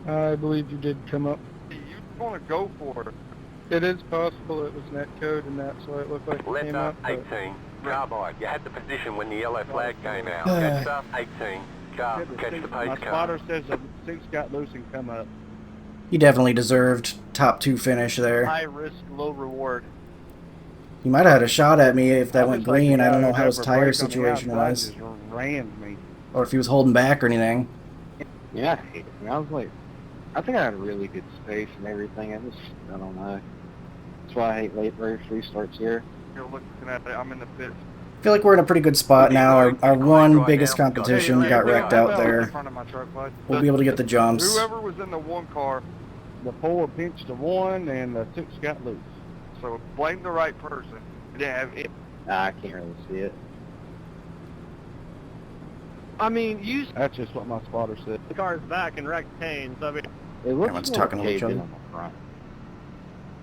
[SPEAKER 9] I believe you did come up.
[SPEAKER 6] You want to go for it.
[SPEAKER 9] It is possible it was netcode and that's why it looked like it
[SPEAKER 4] Left
[SPEAKER 9] came
[SPEAKER 4] up,
[SPEAKER 9] up. But
[SPEAKER 4] 18. Car by. You had the position when the yellow flag came out. Catch up, 18. Car, catch the
[SPEAKER 6] My
[SPEAKER 4] pace car.
[SPEAKER 6] spotter says the 6 got loose and come up.
[SPEAKER 1] He definitely deserved top 2 finish there.
[SPEAKER 6] High risk, low reward.
[SPEAKER 1] He might have had a shot at me if that
[SPEAKER 6] I
[SPEAKER 1] went
[SPEAKER 6] just like the
[SPEAKER 1] green. I
[SPEAKER 6] guy
[SPEAKER 1] don't know
[SPEAKER 6] who
[SPEAKER 1] how his
[SPEAKER 6] never
[SPEAKER 1] tire
[SPEAKER 6] braked on the
[SPEAKER 1] situation
[SPEAKER 6] outside,
[SPEAKER 1] was,
[SPEAKER 6] just rammed me.
[SPEAKER 1] or if he was holding back or anything.
[SPEAKER 3] Yeah, I hate it. I was like, I think I had really good space and everything. I don't know. That's why I hate late race restarts here.
[SPEAKER 6] You're looking at it. I'm in the pit.
[SPEAKER 1] I feel like we're in a pretty good spot now. Our one biggest competition
[SPEAKER 4] Hey,
[SPEAKER 1] got
[SPEAKER 4] hey,
[SPEAKER 1] wrecked
[SPEAKER 4] hey,
[SPEAKER 1] out
[SPEAKER 6] In
[SPEAKER 1] there.
[SPEAKER 6] front of my truck, bud.
[SPEAKER 1] We'll be able to get the jumps.
[SPEAKER 6] Whoever was in the 1 car, the 4 pinched the 1 and the 6 got loose. So blame the right person. It didn't have it.
[SPEAKER 3] Nah, I can't really see it.
[SPEAKER 5] I mean, you
[SPEAKER 6] That's just what my spotter said.
[SPEAKER 5] the car's back and wrecked Kane, so I mean,
[SPEAKER 3] It looks
[SPEAKER 1] Everyone's
[SPEAKER 3] like
[SPEAKER 1] talking to each
[SPEAKER 3] caved in
[SPEAKER 1] other.
[SPEAKER 3] on the front.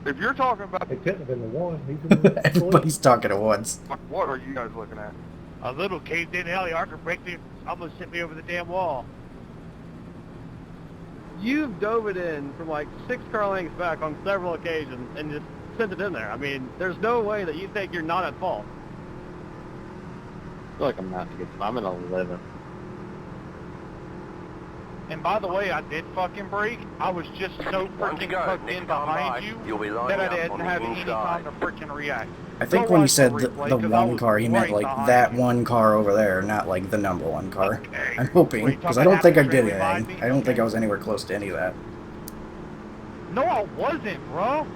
[SPEAKER 6] If you're talking about
[SPEAKER 3] It couldn't have been the one. He's
[SPEAKER 1] Everybody's talking at once.
[SPEAKER 6] what are you guys looking at?
[SPEAKER 8] A little caved in hell, the arc brake almost hit me over the damn wall.
[SPEAKER 5] you've dove it in from like 6 car lengths back on several occasions and just sent it in there. I mean, there's no way that you think you're not at fault.
[SPEAKER 3] I feel like I'm not good. I'm in 11th.
[SPEAKER 6] And by the way, I did fucking brake. I was just so
[SPEAKER 4] One to
[SPEAKER 6] freaking
[SPEAKER 4] go.
[SPEAKER 6] tucked
[SPEAKER 4] Next
[SPEAKER 6] in
[SPEAKER 4] time
[SPEAKER 6] behind
[SPEAKER 4] by,
[SPEAKER 6] you
[SPEAKER 4] you'll be lining
[SPEAKER 6] that I
[SPEAKER 4] up on
[SPEAKER 6] didn't
[SPEAKER 4] the
[SPEAKER 6] have any
[SPEAKER 4] inside.
[SPEAKER 6] time to freaking react.
[SPEAKER 1] I think
[SPEAKER 6] Go
[SPEAKER 1] when you
[SPEAKER 6] watch
[SPEAKER 1] said
[SPEAKER 6] the
[SPEAKER 1] the
[SPEAKER 6] replay, 'cause I
[SPEAKER 1] one
[SPEAKER 6] was
[SPEAKER 1] car, he meant
[SPEAKER 6] right
[SPEAKER 1] like
[SPEAKER 6] behind
[SPEAKER 1] that
[SPEAKER 6] you.
[SPEAKER 1] one car over there, not like the number 1 car.
[SPEAKER 6] Okay.
[SPEAKER 1] I'm hoping,
[SPEAKER 6] Wait,
[SPEAKER 1] because I
[SPEAKER 6] talking
[SPEAKER 1] don't think I
[SPEAKER 6] after
[SPEAKER 1] did
[SPEAKER 6] straight behind
[SPEAKER 1] anything.
[SPEAKER 6] me?
[SPEAKER 1] I don't think
[SPEAKER 6] Okay.
[SPEAKER 1] I was anywhere close to any of that.
[SPEAKER 6] No, I wasn't, bro.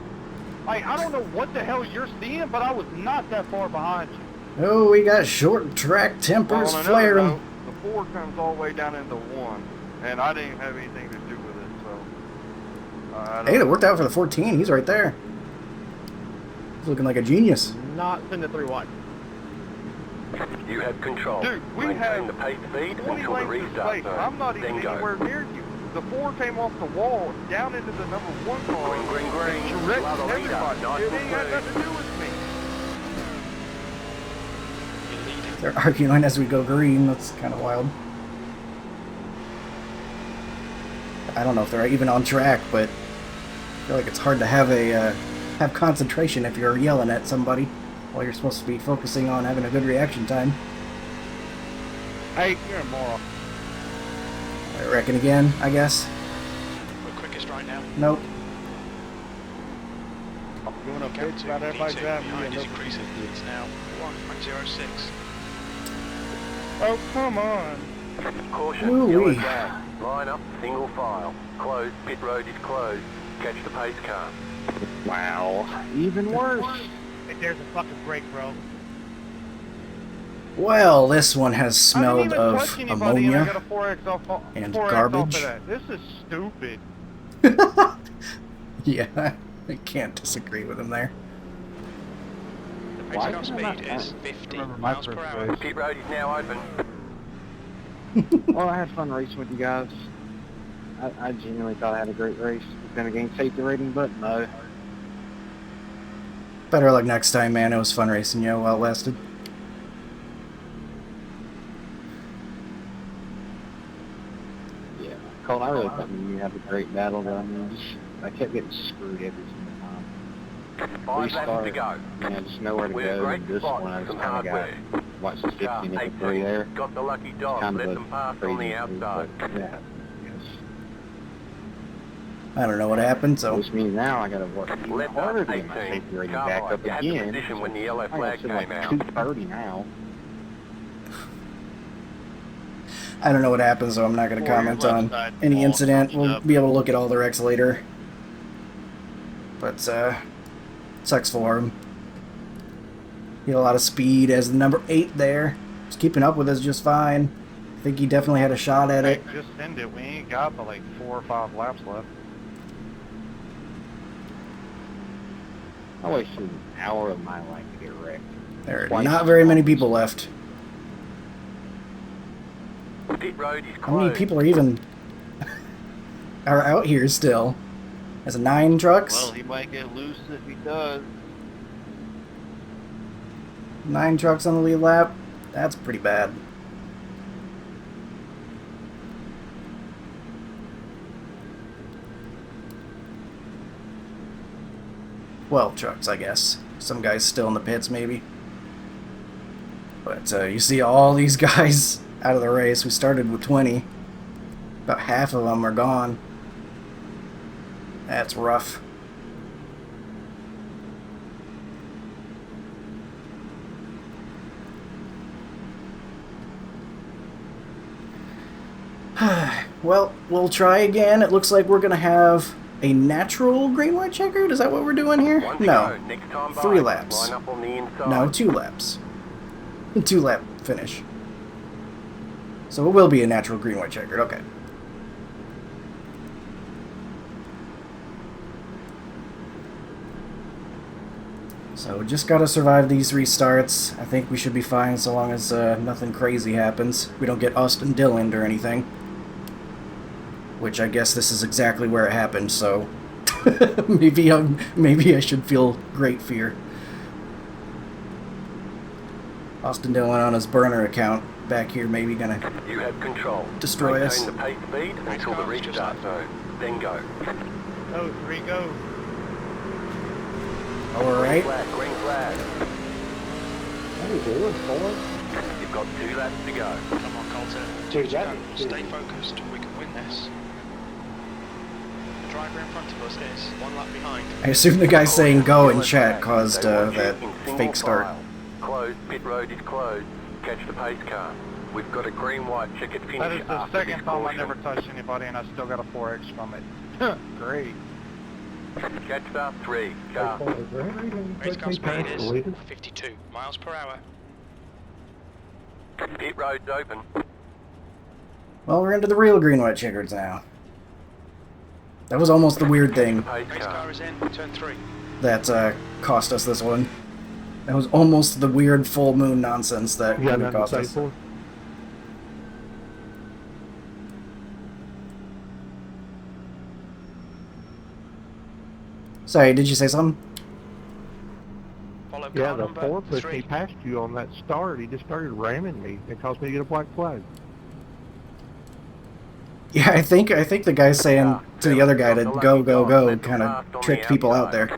[SPEAKER 6] Like, I don't know what the hell you're seeing, but I was not that far behind you.
[SPEAKER 1] Oh, we got short track tempers
[SPEAKER 6] On another
[SPEAKER 1] flaring.
[SPEAKER 6] note, the 4 comes all the way down into 1, and I didn't have anything to do with it, so... I don't
[SPEAKER 1] Hey, it
[SPEAKER 6] know.
[SPEAKER 1] worked out for the 14. He's right there. He's looking like a genius.
[SPEAKER 5] Not send it 3 wide.
[SPEAKER 4] You have control.
[SPEAKER 6] Dude, we
[SPEAKER 4] Maintain
[SPEAKER 6] have
[SPEAKER 4] the pace speed
[SPEAKER 6] 20
[SPEAKER 4] until the
[SPEAKER 6] lanes of
[SPEAKER 4] restart
[SPEAKER 6] space.
[SPEAKER 4] zone.
[SPEAKER 6] I'm not even
[SPEAKER 4] Then go.
[SPEAKER 6] anywhere near you. the 4 came off the wall down into the number 1 car.
[SPEAKER 4] Green, green.
[SPEAKER 6] And wrecked
[SPEAKER 4] Allow the leader.
[SPEAKER 6] everybody.
[SPEAKER 4] Nice
[SPEAKER 6] It ain't had
[SPEAKER 4] move.
[SPEAKER 6] nothing to do with me.
[SPEAKER 2] You're leading.
[SPEAKER 1] They're arguing as we go green. That's kind of wild. I don't know if they're even on track, but I feel like it's hard to have have concentration if you're yelling at somebody while you're supposed to be focusing on having a good reaction time.
[SPEAKER 6] Hey, you're a moron.
[SPEAKER 1] I reckon again, I guess.
[SPEAKER 2] We're quickest right now.
[SPEAKER 1] Nope.
[SPEAKER 6] I'm doing a
[SPEAKER 2] Gap
[SPEAKER 6] pitch
[SPEAKER 2] to
[SPEAKER 6] about everybody
[SPEAKER 2] P2
[SPEAKER 6] driving me.
[SPEAKER 2] behind is
[SPEAKER 6] and
[SPEAKER 2] increasing. It's now 1.06.
[SPEAKER 6] Oh, come on.
[SPEAKER 4] Caution,
[SPEAKER 1] Woo-wee.
[SPEAKER 4] yellow flag. Line up, single file. Closed, pit road is closed. Catch the pace car.
[SPEAKER 3] Wow. Even worse.
[SPEAKER 8] Hey, there's a fucking break, bro.
[SPEAKER 1] Well, this one has
[SPEAKER 6] I
[SPEAKER 1] smelled
[SPEAKER 6] didn't even
[SPEAKER 1] of
[SPEAKER 6] touch anybody and I got a
[SPEAKER 1] ammonia
[SPEAKER 6] 4X off,
[SPEAKER 1] and
[SPEAKER 6] 4X
[SPEAKER 1] garbage.
[SPEAKER 6] Off of that. This is stupid.
[SPEAKER 1] Yeah, I can't disagree with him there.
[SPEAKER 2] The
[SPEAKER 3] Why
[SPEAKER 2] pace car
[SPEAKER 3] can I not-
[SPEAKER 2] speed is 50
[SPEAKER 9] remember my
[SPEAKER 2] miles per
[SPEAKER 9] first
[SPEAKER 2] hour.
[SPEAKER 9] race.
[SPEAKER 4] Pit road is now open.
[SPEAKER 3] Well, I had fun racing with you guys. I genuinely thought I had a great race. Gonna gain safety rating, but no.
[SPEAKER 1] Better luck next time, man. It was fun racing you while it lasted.
[SPEAKER 3] Yeah. Colin, I really thought you had a great battle, but I mean, I kept getting screwed every single time.
[SPEAKER 4] 5 laps to
[SPEAKER 3] Restart.
[SPEAKER 4] go.
[SPEAKER 3] Yeah, just nowhere to
[SPEAKER 4] We're a
[SPEAKER 3] go.
[SPEAKER 4] great
[SPEAKER 3] And this
[SPEAKER 4] spot
[SPEAKER 3] one, I
[SPEAKER 4] for
[SPEAKER 3] just
[SPEAKER 4] some
[SPEAKER 3] kind of got
[SPEAKER 4] hardware.
[SPEAKER 3] watched the 50
[SPEAKER 4] Car
[SPEAKER 3] and the 3 there.
[SPEAKER 4] 18 got the lucky dog.
[SPEAKER 3] Kind
[SPEAKER 4] Let
[SPEAKER 3] of
[SPEAKER 4] them pass
[SPEAKER 3] crazy
[SPEAKER 4] on the
[SPEAKER 3] move,
[SPEAKER 4] outside.
[SPEAKER 3] but yeah. Yes.
[SPEAKER 1] I don't know what happened, so
[SPEAKER 3] Which means now I gotta work even
[SPEAKER 4] Left
[SPEAKER 3] harder
[SPEAKER 4] up
[SPEAKER 3] to get my
[SPEAKER 4] 18.
[SPEAKER 3] safety rating
[SPEAKER 4] Car
[SPEAKER 3] back
[SPEAKER 4] high.
[SPEAKER 3] up
[SPEAKER 4] You had the
[SPEAKER 3] again.
[SPEAKER 4] position when the yellow
[SPEAKER 3] I got
[SPEAKER 4] flag
[SPEAKER 3] to
[SPEAKER 4] came
[SPEAKER 3] like
[SPEAKER 4] out.
[SPEAKER 3] 230 now.
[SPEAKER 1] I don't know what happened, so I'm not going to comment on any incident. We'll be able to look at all the wrecks later. But, sucks for him. He had a lot of speed as the number 8 there. He's keeping up with us just fine. I think he definitely had a shot at it.
[SPEAKER 6] Hey, just end it. We ain't got but like 4 or 5 laps left.
[SPEAKER 3] I wasted an hour of my life to get wrecked.
[SPEAKER 1] There are
[SPEAKER 3] Twice.
[SPEAKER 1] not very many people left.
[SPEAKER 4] Pit road is
[SPEAKER 1] How many
[SPEAKER 4] closed.
[SPEAKER 1] people are even are out here still? There's 9 trucks?
[SPEAKER 5] Well, he might get loose if he does.
[SPEAKER 1] 9 trucks on the lead lap? That's pretty bad. Well, trucks, I guess. Some guys still in the pits, maybe. But you see all these guys out of the race. We started with 20. About half of them are gone. That's rough. Well, we'll try again. It looks like we're going to have a natural green-white checkered. Is that what we're doing here?
[SPEAKER 4] One to
[SPEAKER 1] No.
[SPEAKER 4] go. Next time
[SPEAKER 1] 3
[SPEAKER 4] by.
[SPEAKER 1] laps.
[SPEAKER 4] Line up on the inside.
[SPEAKER 1] No, 2 laps. 2-lap finish. So it will be a natural green-white checkered. Okay. So just gotta survive these restarts. I think we should be fine so long as nothing crazy happens. We don't get Austin Dilloned or anything. Which I guess this is exactly where it happened, so maybe I should feel great fear. Austin Dillon on his burner account back here maybe gonna
[SPEAKER 4] You have control.
[SPEAKER 1] destroy us.
[SPEAKER 4] Maintain the pace speed until the restart zone. Then go.
[SPEAKER 8] Go, 3, go.
[SPEAKER 1] Alright.
[SPEAKER 4] Green flag.
[SPEAKER 3] What are you doing, Colin?
[SPEAKER 4] You've got 2 laps to go.
[SPEAKER 2] Come on, Coulter.
[SPEAKER 3] Dude,
[SPEAKER 2] Go.
[SPEAKER 3] that-
[SPEAKER 2] Stay focused. We can win this. The driver in front of us is 1 lap behind.
[SPEAKER 1] I assume the guy saying go in
[SPEAKER 4] Yellow
[SPEAKER 1] chat
[SPEAKER 4] flag.
[SPEAKER 1] caused
[SPEAKER 4] They want you
[SPEAKER 1] that
[SPEAKER 4] in single
[SPEAKER 1] fake start.
[SPEAKER 4] file. Closed. Pit road is closed. Catch the pace car. We've got a green-white checkered finish
[SPEAKER 6] That is the
[SPEAKER 4] after this
[SPEAKER 6] second time I
[SPEAKER 4] caution.
[SPEAKER 6] never touched anybody and I still got a 4X from it. Great.
[SPEAKER 4] Catch start 3. Car.
[SPEAKER 2] Race car speed is 52 miles per hour.
[SPEAKER 4] Pit road's open.
[SPEAKER 1] Well, we're into the real green-white checkers now. That was almost the weird thing
[SPEAKER 4] Pace
[SPEAKER 2] Race
[SPEAKER 4] car.
[SPEAKER 2] car is in. Turn 3.
[SPEAKER 1] that cost us this one. That was almost the weird full moon nonsense that could have cost us. Sorry, did you say something?
[SPEAKER 2] Follow
[SPEAKER 8] Yeah,
[SPEAKER 2] car
[SPEAKER 8] the
[SPEAKER 2] number
[SPEAKER 8] four pushed me
[SPEAKER 2] 3.
[SPEAKER 8] past you on that start. He just started ramming me. It caused me to get a black flag.
[SPEAKER 1] Yeah, I think the guy's saying to the other guy to go, go, go, kind of tricked people out there.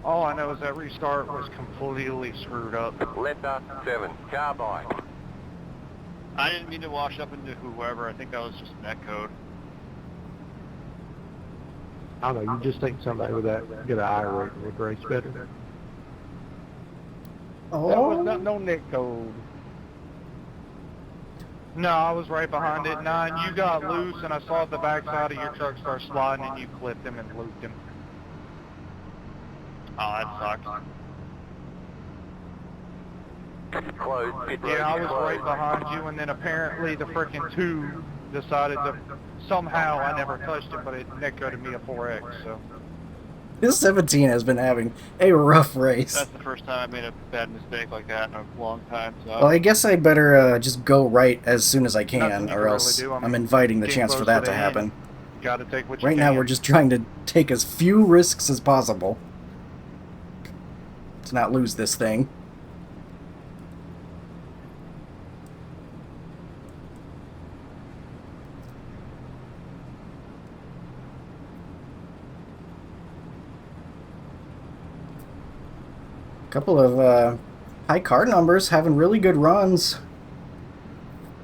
[SPEAKER 6] All I know is that restart was completely screwed up.
[SPEAKER 4] Letter 7, carbine.
[SPEAKER 5] I didn't mean to wash up into whoever. I think that was just net code.
[SPEAKER 8] I don't know, you just think somebody with that good eye rating would race better. That was
[SPEAKER 1] Oh,
[SPEAKER 8] not no net code.
[SPEAKER 6] No, I was right behind it. 9, you got loose, and I saw the backside of your truck start sliding, and you clipped him and looped him.
[SPEAKER 5] Oh, that sucks.
[SPEAKER 4] Closed. Pit road
[SPEAKER 6] Yeah, I
[SPEAKER 4] is
[SPEAKER 6] was
[SPEAKER 4] closed.
[SPEAKER 6] right behind you, and then apparently the frickin' 2 decided to... Somehow, I never touched it, but it net coded me a 4X, so...
[SPEAKER 1] this 17 has been having a rough race.
[SPEAKER 5] That's the first time I made a bad mistake like that in a long time, so...
[SPEAKER 1] Well, I guess I better just go right as soon as I
[SPEAKER 6] Nothing
[SPEAKER 1] can,
[SPEAKER 6] you can
[SPEAKER 1] or
[SPEAKER 6] really
[SPEAKER 1] else
[SPEAKER 6] do. I
[SPEAKER 1] I'm
[SPEAKER 6] mean,
[SPEAKER 1] inviting the
[SPEAKER 6] getting
[SPEAKER 1] chance for
[SPEAKER 6] close
[SPEAKER 1] that
[SPEAKER 6] to
[SPEAKER 1] to
[SPEAKER 6] the
[SPEAKER 1] happen.
[SPEAKER 6] end. Gotta take what you
[SPEAKER 1] Right
[SPEAKER 6] can.
[SPEAKER 1] now, we're just trying to take as few risks as possible to not lose this thing. Couple of high car numbers, having really good runs.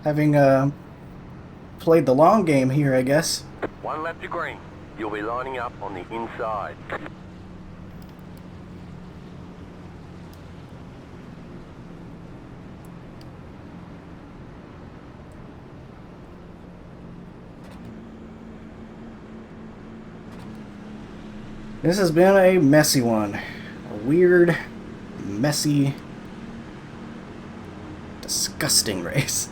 [SPEAKER 1] Having played the long game here, I guess.
[SPEAKER 4] 1 lap to green. You'll be lining up on the inside.
[SPEAKER 1] This has been a messy one. A weird, messy, disgusting race.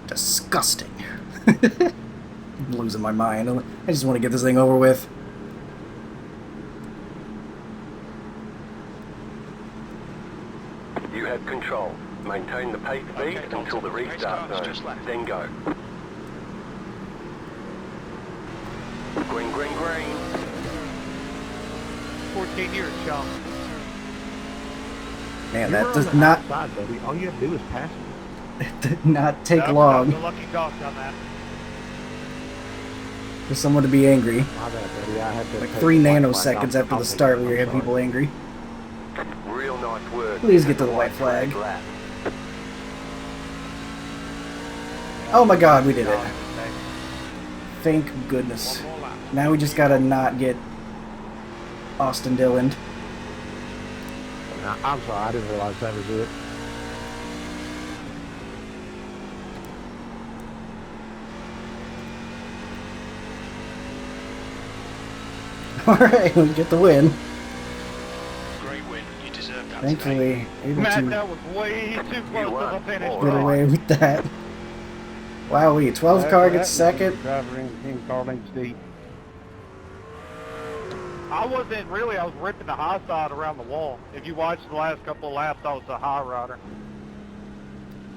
[SPEAKER 1] Disgusting. I'm losing my mind. I just want to get this thing over with.
[SPEAKER 4] You have control. Maintain the pace speed
[SPEAKER 2] Okay,
[SPEAKER 4] until the
[SPEAKER 2] Dalton.
[SPEAKER 4] restart
[SPEAKER 2] Race car is just
[SPEAKER 4] zone.
[SPEAKER 2] left.
[SPEAKER 4] Then go. Green, green, green.
[SPEAKER 8] 14 years, Sean.
[SPEAKER 1] Man,
[SPEAKER 8] You were
[SPEAKER 1] that
[SPEAKER 8] on
[SPEAKER 1] does
[SPEAKER 8] the
[SPEAKER 1] not
[SPEAKER 8] outside, buddy. All you have to do is pass me.
[SPEAKER 1] it did not take
[SPEAKER 6] The
[SPEAKER 1] long
[SPEAKER 6] lucky dog on that.
[SPEAKER 1] for someone to be angry.
[SPEAKER 8] My bad, buddy. I had to
[SPEAKER 1] Like
[SPEAKER 8] take
[SPEAKER 1] 3
[SPEAKER 8] the white flag
[SPEAKER 1] nanoseconds
[SPEAKER 8] off.
[SPEAKER 1] after
[SPEAKER 8] I'll
[SPEAKER 1] the
[SPEAKER 8] take
[SPEAKER 1] start,
[SPEAKER 8] it.
[SPEAKER 1] we were
[SPEAKER 8] I'm
[SPEAKER 1] having
[SPEAKER 8] sorry.
[SPEAKER 1] people angry.
[SPEAKER 4] Real nice work.
[SPEAKER 1] Please get to the white flag.
[SPEAKER 4] lap.
[SPEAKER 1] Oh my god, we did it. Thank goodness. Now we just gotta not get Austin Dillon.
[SPEAKER 8] I'm sorry. I didn't realize that was it.
[SPEAKER 1] Alright, we get the win.
[SPEAKER 2] Great win. You deserve that today.
[SPEAKER 1] Thankfully, able
[SPEAKER 6] Matt,
[SPEAKER 1] to
[SPEAKER 6] that was way too close to the finish.
[SPEAKER 1] get away with that. Wow, we 12 car gets second.
[SPEAKER 10] Driver in team car named Steve.
[SPEAKER 6] I wasn't really, I was ripping the high side around the wall. If you watched the last couple of laps, I was a high rider.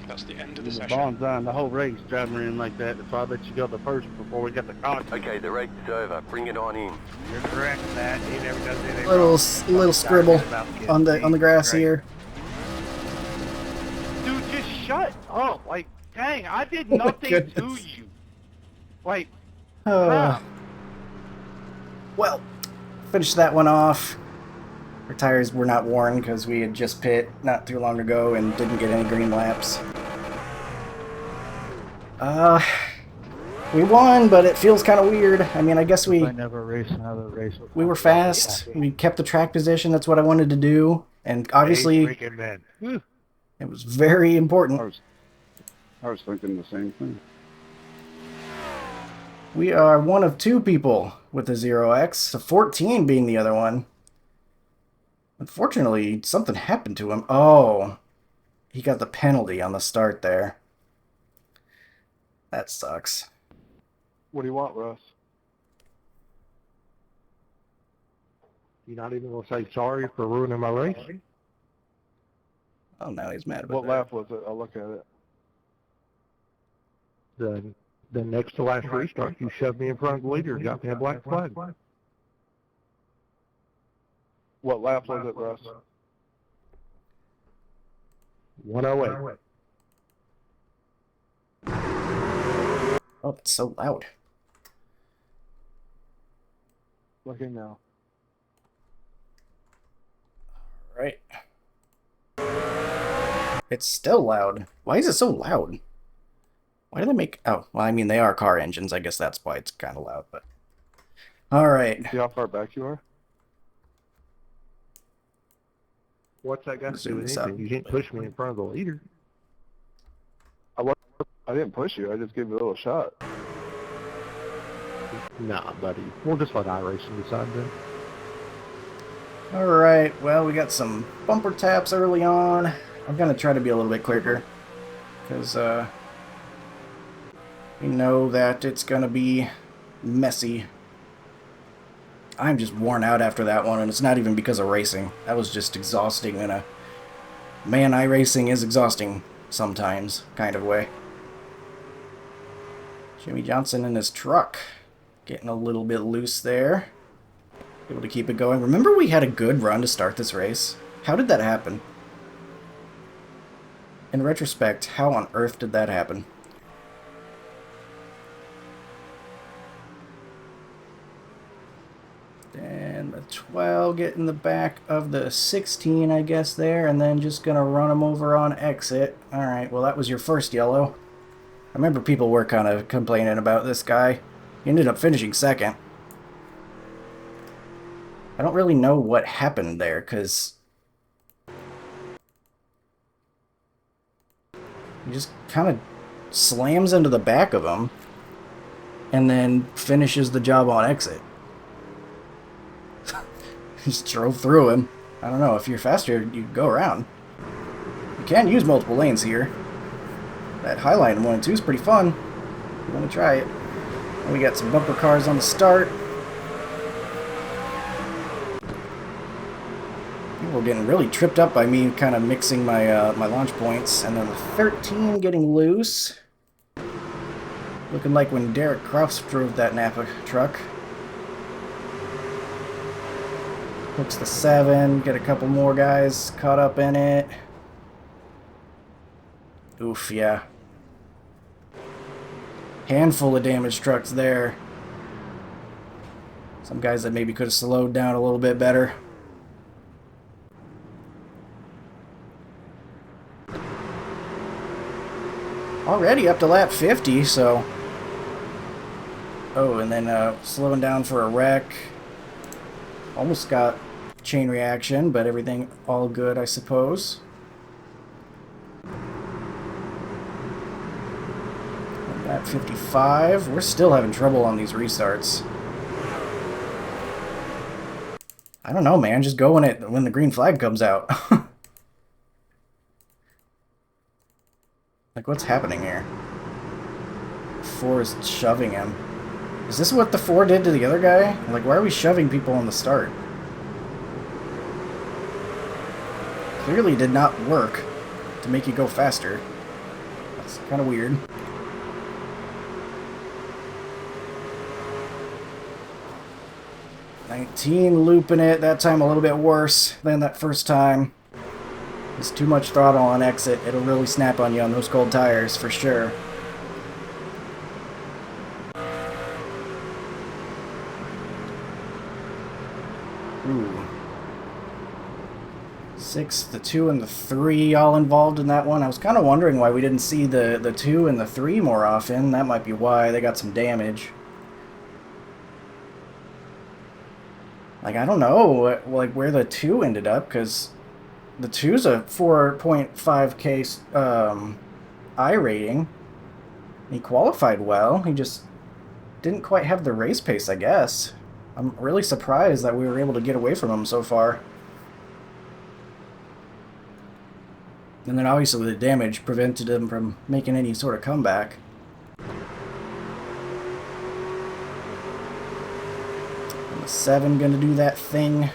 [SPEAKER 2] That's the end of
[SPEAKER 10] The
[SPEAKER 2] the session.
[SPEAKER 10] bonsai and the whole race driving in like that. That's why I let you go the first before we got the contact.
[SPEAKER 4] Okay, the race is over. Bring it on in.
[SPEAKER 8] You're correct, Matt. He never does anything
[SPEAKER 1] Little scribble on the grass here.
[SPEAKER 6] Dude, just shut up. Like, dang, I did
[SPEAKER 1] Oh my
[SPEAKER 6] nothing to
[SPEAKER 1] goodness.
[SPEAKER 6] you. Like,
[SPEAKER 1] Uh, well, finished that one off. Our tires were not worn because we had just pit not too long ago and didn't get any green laps. We won, but it feels kind of weird. I mean, I guess we
[SPEAKER 10] I never race another race.
[SPEAKER 1] we were fast. We kept the track position. That's what I wanted to do, and obviously
[SPEAKER 8] freaking men. Whew.
[SPEAKER 1] it was very important.
[SPEAKER 10] I was thinking the same thing.
[SPEAKER 1] We are one of 2 people with a 0x, so 14 being the other one. Unfortunately, something happened to him. Oh, he got the penalty on the start there. That sucks.
[SPEAKER 8] What do you want, Russ? You not even gonna say sorry for ruining my race?
[SPEAKER 1] Oh, now he's mad about
[SPEAKER 8] What
[SPEAKER 1] that.
[SPEAKER 8] lap was it? I'll look at it. The
[SPEAKER 10] Then next to last restart, you shoved me in front of the leader and got me a black flag.
[SPEAKER 3] What lap was it, Russ?
[SPEAKER 10] 108.
[SPEAKER 1] Oh, it's so loud.
[SPEAKER 3] Looking now.
[SPEAKER 1] Right. It's still loud. Why is it so loud? Why do they make... Oh, well, I mean, they are car engines. I guess that's why it's kind of loud, but... Alright.
[SPEAKER 3] See how far back you are?
[SPEAKER 10] What's that got to do
[SPEAKER 1] Zoom
[SPEAKER 10] with
[SPEAKER 1] this
[SPEAKER 10] anything?
[SPEAKER 1] out.
[SPEAKER 10] You didn't push me in front of the leader.
[SPEAKER 3] I didn't push you. I just gave you a little shot.
[SPEAKER 10] Nah, buddy. We'll just let iRacing decide then.
[SPEAKER 1] Alright, well, we got some bumper taps early on. I'm going to try to be a little bit quicker. Because, we know that it's going to be messy. I'm just worn out after that one, and it's not even because of racing. That was just exhausting in a... Man, iRacing is exhausting sometimes, kind of way. Jimmy Johnson in his truck. Getting a little bit loose there. Able to keep it going. Remember we had a good run to start this race? How did that happen? In retrospect, how on earth did that happen? And the 12 get in the back of the 16, I guess, there, and then just gonna run them over on exit. Alright, well, that was your first yellow. I remember people were kind of complaining about this guy. He ended up finishing second. I don't really know what happened there, because he just kind of slams into the back of him and then finishes the job on exit. Just drove through him. I don't know, if you're faster, you go around. You can use multiple lanes here. That Highline 1 and 2 is pretty fun. You want to try it. And we got some bumper cars on the start. People are getting really tripped up by me kind of mixing my my launch points. And then the 13 getting loose. Looking like when Derek Crofts drove that Napa truck. Hooks the 7, get a couple more guys caught up in it. Oof, yeah. Handful of damaged trucks there. Some guys that maybe could have slowed down a little bit better. Already up to lap 50, so... Oh, and then slowing down for a wreck. Almost got chain reaction, but everything all good, I suppose. At 55, we're still having trouble on these restarts. I don't know, man. Just go when the green flag comes out. Like, what's happening here? 4 is shoving him. Is this what the 4 did to the other guy? Like, why are we shoving people on the start? Clearly did not work to make you go faster. That's kind of weird. $19 looping it. That time a little bit worse than that first time. It's too much throttle on exit. It'll really snap on you on those cold tires for sure. Ooh. 6, the 2, and the 3 all involved in that one. I was kind of wondering why we didn't see the 2 and the 3 more often. That might be why. They got some damage. Like, I don't know like where the 2 ended up, because the 2's a 4.5k I rating. He qualified well. He just didn't quite have the race pace, I guess. I'm really surprised that we were able to get away from him so far. And then obviously the damage prevented him from making any sort of comeback. And the 7 gonna do that thing,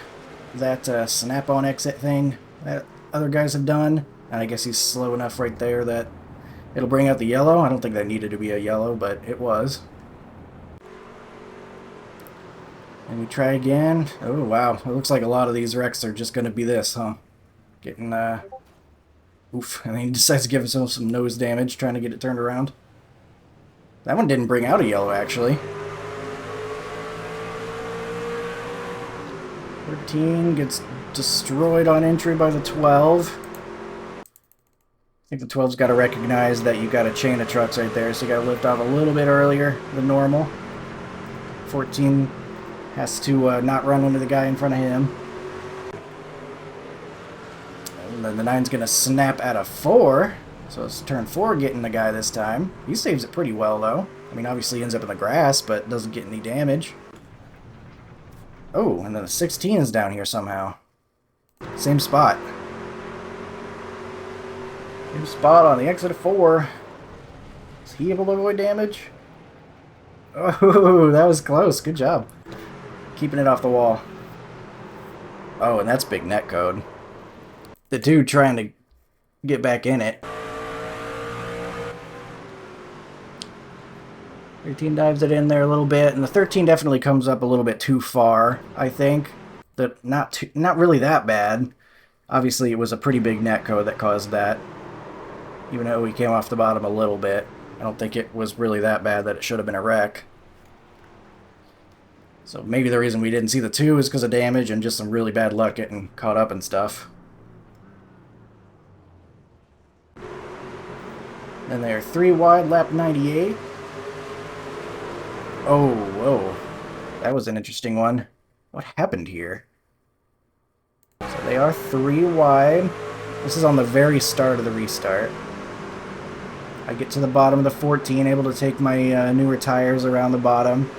[SPEAKER 1] that snap-on exit thing that other guys have done. And I guess he's slow enough right there that It'll bring out the yellow. I don't think that needed to be a yellow, but it was. And we try again. Oh, wow. It looks like a lot of these wrecks are just going to be this, huh? Getting, oof. And then he decides to give himself some nose damage, trying to get it turned around. That one didn't bring out a yellow, actually. 13 gets destroyed on entry by the 12. I think the 12's got to recognize that you got a chain of trucks right there, so you got to lift off a little bit earlier than normal. 14 has to not run into the guy in front of him. And then the 9's going to snap out of 4. So it's turn 4 getting the guy this time. He saves it pretty well, though. I mean, obviously he ends up in the grass, but doesn't get any damage. Oh, and then the 16 is down here somehow. Same spot. Same spot on the exit of 4. Is he able to avoid damage? Oh, that was close. Good job. Keeping it off the wall. Oh, and that's big net code. The dude trying to get back in it. 13 dives it in there a little bit, and the 13 definitely comes up a little bit too far, I think. Not really that bad. Obviously, it was a pretty big net code that caused that. Even though we came off the bottom a little bit, I don't think it was really that bad that it should have been a wreck. So maybe the reason we didn't see the 2 is because of damage and just some really bad luck getting caught up and stuff. Then they're 3 wide, lap 98. Oh, whoa. That was an interesting one. What happened here? So they are 3 wide. This is on the very start of the restart. I get to the bottom of the 14, able to take my newer tires around the bottom.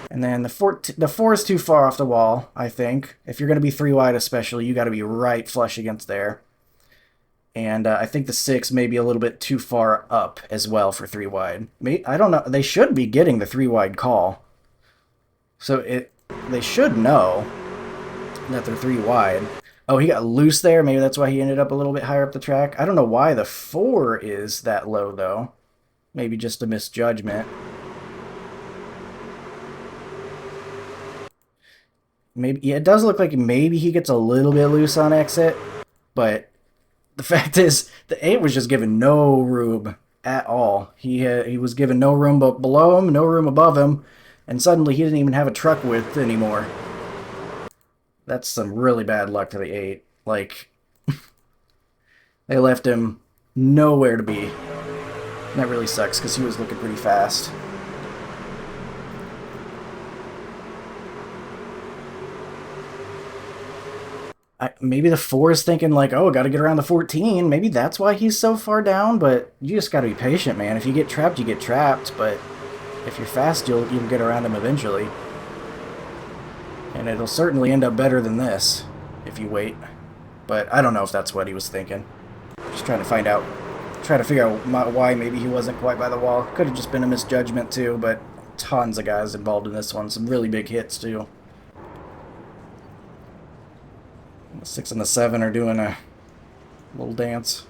[SPEAKER 1] And then the 4 is too far off the wall, I think. If you're going to be 3 wide especially, you got to be right flush against there. And I think the 6 may be a little bit too far up as well for 3 wide. I don't know. They should be getting the 3 wide call. So they should know that they're 3 wide. Oh, he got loose there. Maybe that's why he ended up a little bit higher up the track. I don't know why the 4 is that low, though. Maybe just a misjudgment. Maybe, yeah, it does look like maybe he gets a little bit loose on exit, but the fact is the 8 was just given no room at all. He was given no room below him, no room above him, and suddenly he didn't even have a truck width anymore. That's some really bad luck to the 8. Like, they left him nowhere to be. And that really sucks because he was looking pretty fast. Maybe the 4 is thinking like, oh, got to get around the 14. Maybe that's why he's so far down, but you just got to be patient, man. If you get trapped, you get trapped, but if you're fast, you'll get around him eventually. And it'll certainly end up better than this if you wait. But I don't know if that's what he was thinking. Just trying to find out, try to figure out why maybe he wasn't quite by the wall. Could have just been a misjudgment too, but tons of guys involved in this one. Some really big hits too. The 6 and the 7 are doing a little dance.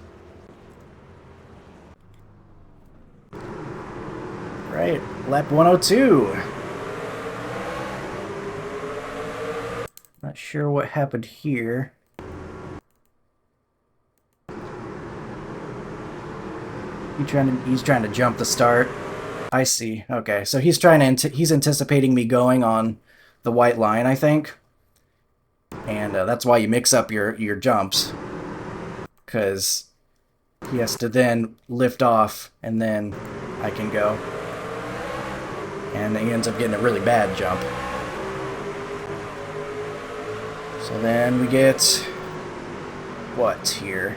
[SPEAKER 1] Right, lap 102. Not sure what happened here. He's trying to jump the start. I see. Okay, so he's anticipating me going on the white line, I think. And that's why you mix up your jumps, because he has to then lift off, and then I can go. And he ends up getting a really bad jump. So then we get, what here?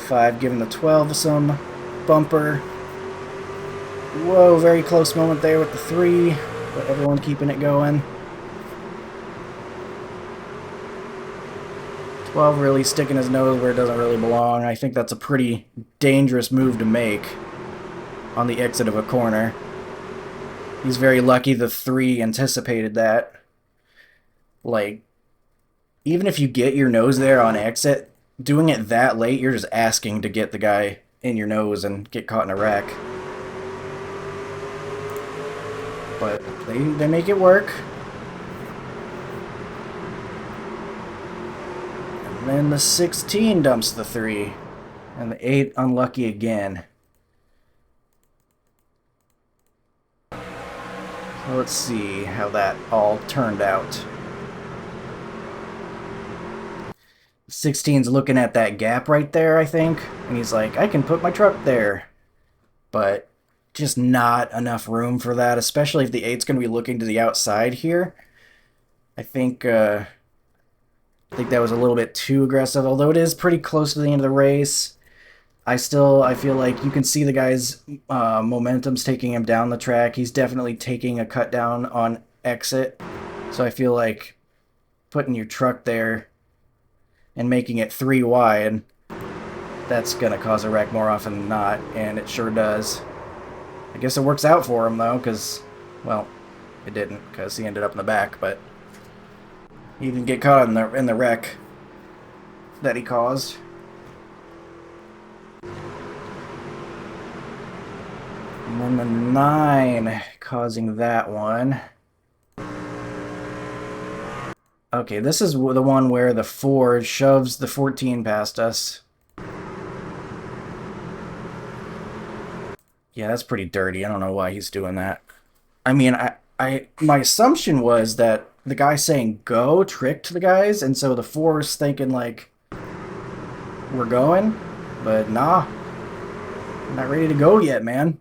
[SPEAKER 1] 5 giving the 12 some bumper. Whoa, very close moment there with the 3, but everyone keeping it going. 12 really sticking his nose where it doesn't really belong. I think that's a pretty dangerous move to make on the exit of a corner. He's very lucky the 3 anticipated that. Like, even if you get your nose there on exit, doing it that late, you're just asking to get the guy in your nose and get caught in a wreck. But they make it work. And then the 16 dumps the 3. And the 8 unlucky again. So let's see how that all turned out. 16's looking at that gap right there, I think, and he's like, I can put my truck there. But just not enough room for that, especially if the 8's going to be looking to the outside here. I think that was a little bit too aggressive, although it is pretty close to the end of the race. I feel like you can see the guy's momentum's taking him down the track. He's definitely taking a cut down on exit. So I feel like putting your truck there and making it 3 wide, that's going to cause a wreck more often than not, and it sure does. I guess it works out for him, though, because, well, it didn't, because he ended up in the back, but he didn't get caught in the wreck that he caused. And then the 9 causing that one. Okay, this is the one where the 4 shoves the 14 past us. Yeah, that's pretty dirty. I don't know why he's doing that. I mean, my assumption was that the guy saying go tricked the guys, and so the 4's thinking like, we're going, but nah, I'm not ready to go yet, man.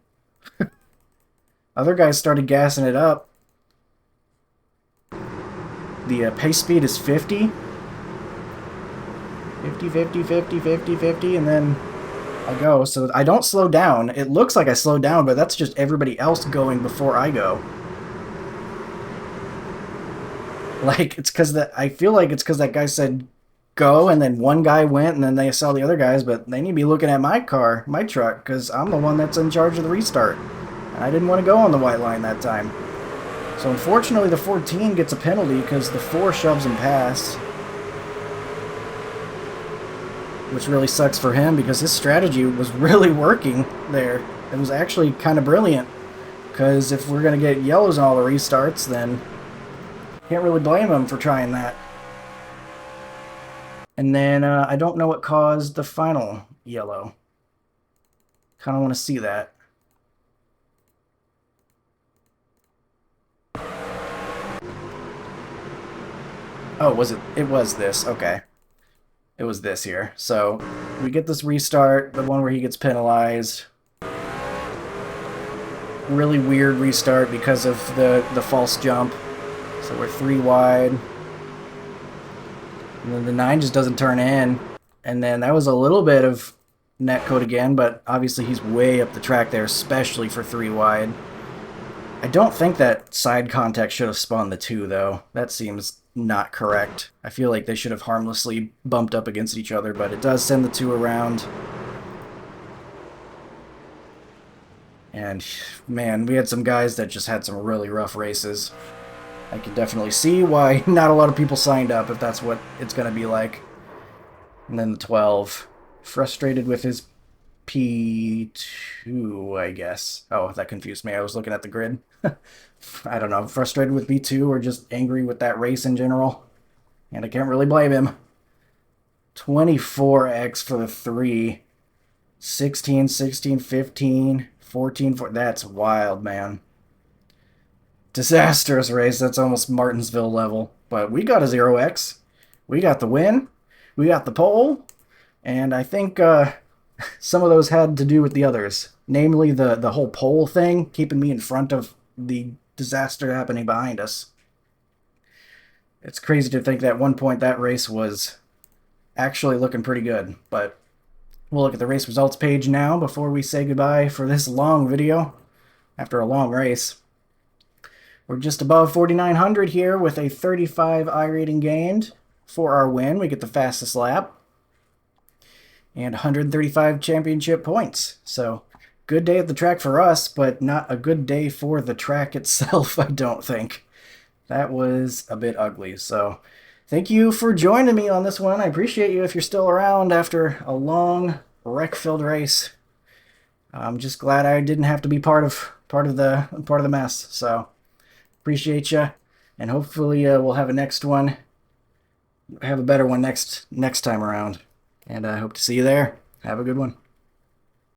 [SPEAKER 1] Other guys started gassing it up. The pace speed is 50. 50, 50, 50, 50, 50, and then I go. So I don't slow down. It looks like I slowed down, but that's just everybody else going before I go. Like, it's because that I feel like it's because that guy said go, and then one guy went, and then they saw the other guys, but they need to be looking at my car, my truck, because I'm the one that's in charge of the restart. And I didn't want to go on the white line that time. So unfortunately the 14 gets a penalty because the 4 shoves him past. Which really sucks for him because his strategy was really working there. It was actually kind of brilliant. Because if we're going to get yellows on all the restarts, then can't really blame him for trying that. And then I don't know what caused the final yellow. Kind of want to see that. Oh, was it? It was this. Okay. It was this here. So we get this restart, the one where he gets penalized. Really weird restart because of the false jump. So we're 3 wide. And then the 9 just doesn't turn in. And then that was a little bit of netcode again, but obviously he's way up the track there, especially for 3 wide. I don't think that side contact should have spawned the 2, though. That seems not correct. I feel like they should have harmlessly bumped up against each other, but it does send the 2 around. And, man, we had some guys that just had some really rough races. I can definitely see why not a lot of people signed up if that's what it's going to be like. And then the 12. Frustrated with his P2, I guess. Oh, that confused me. I was looking at the grid. I don't know. Frustrated with P2 or just angry with that race in general. And I can't really blame him. 24x for the 3. 16, 16, 15, 14, 14. That's wild, man. Disastrous race. That's almost Martinsville level. But we got a 0x. We got the win. We got the pole. And I think some of those had to do with the others. Namely, the whole pole thing, keeping me in front of the disaster happening behind us. It's crazy to think that at one point that race was actually looking pretty good. But we'll look at the race results page now before we say goodbye for this long video after a long race. We're just above 4,900 here with a 35 I rating gained. For our win, we get the fastest lap. And 135 championship points. So, good day at the track for us, but not a good day for the track itself, I don't think. That was a bit ugly. So, thank you for joining me on this one. I appreciate you if you're still around after a long, wreck-filled race. I'm just glad I didn't have to be part of the mess. So appreciate you, and hopefully we'll have a better one next time around. And I hope to see you there. Have a good one.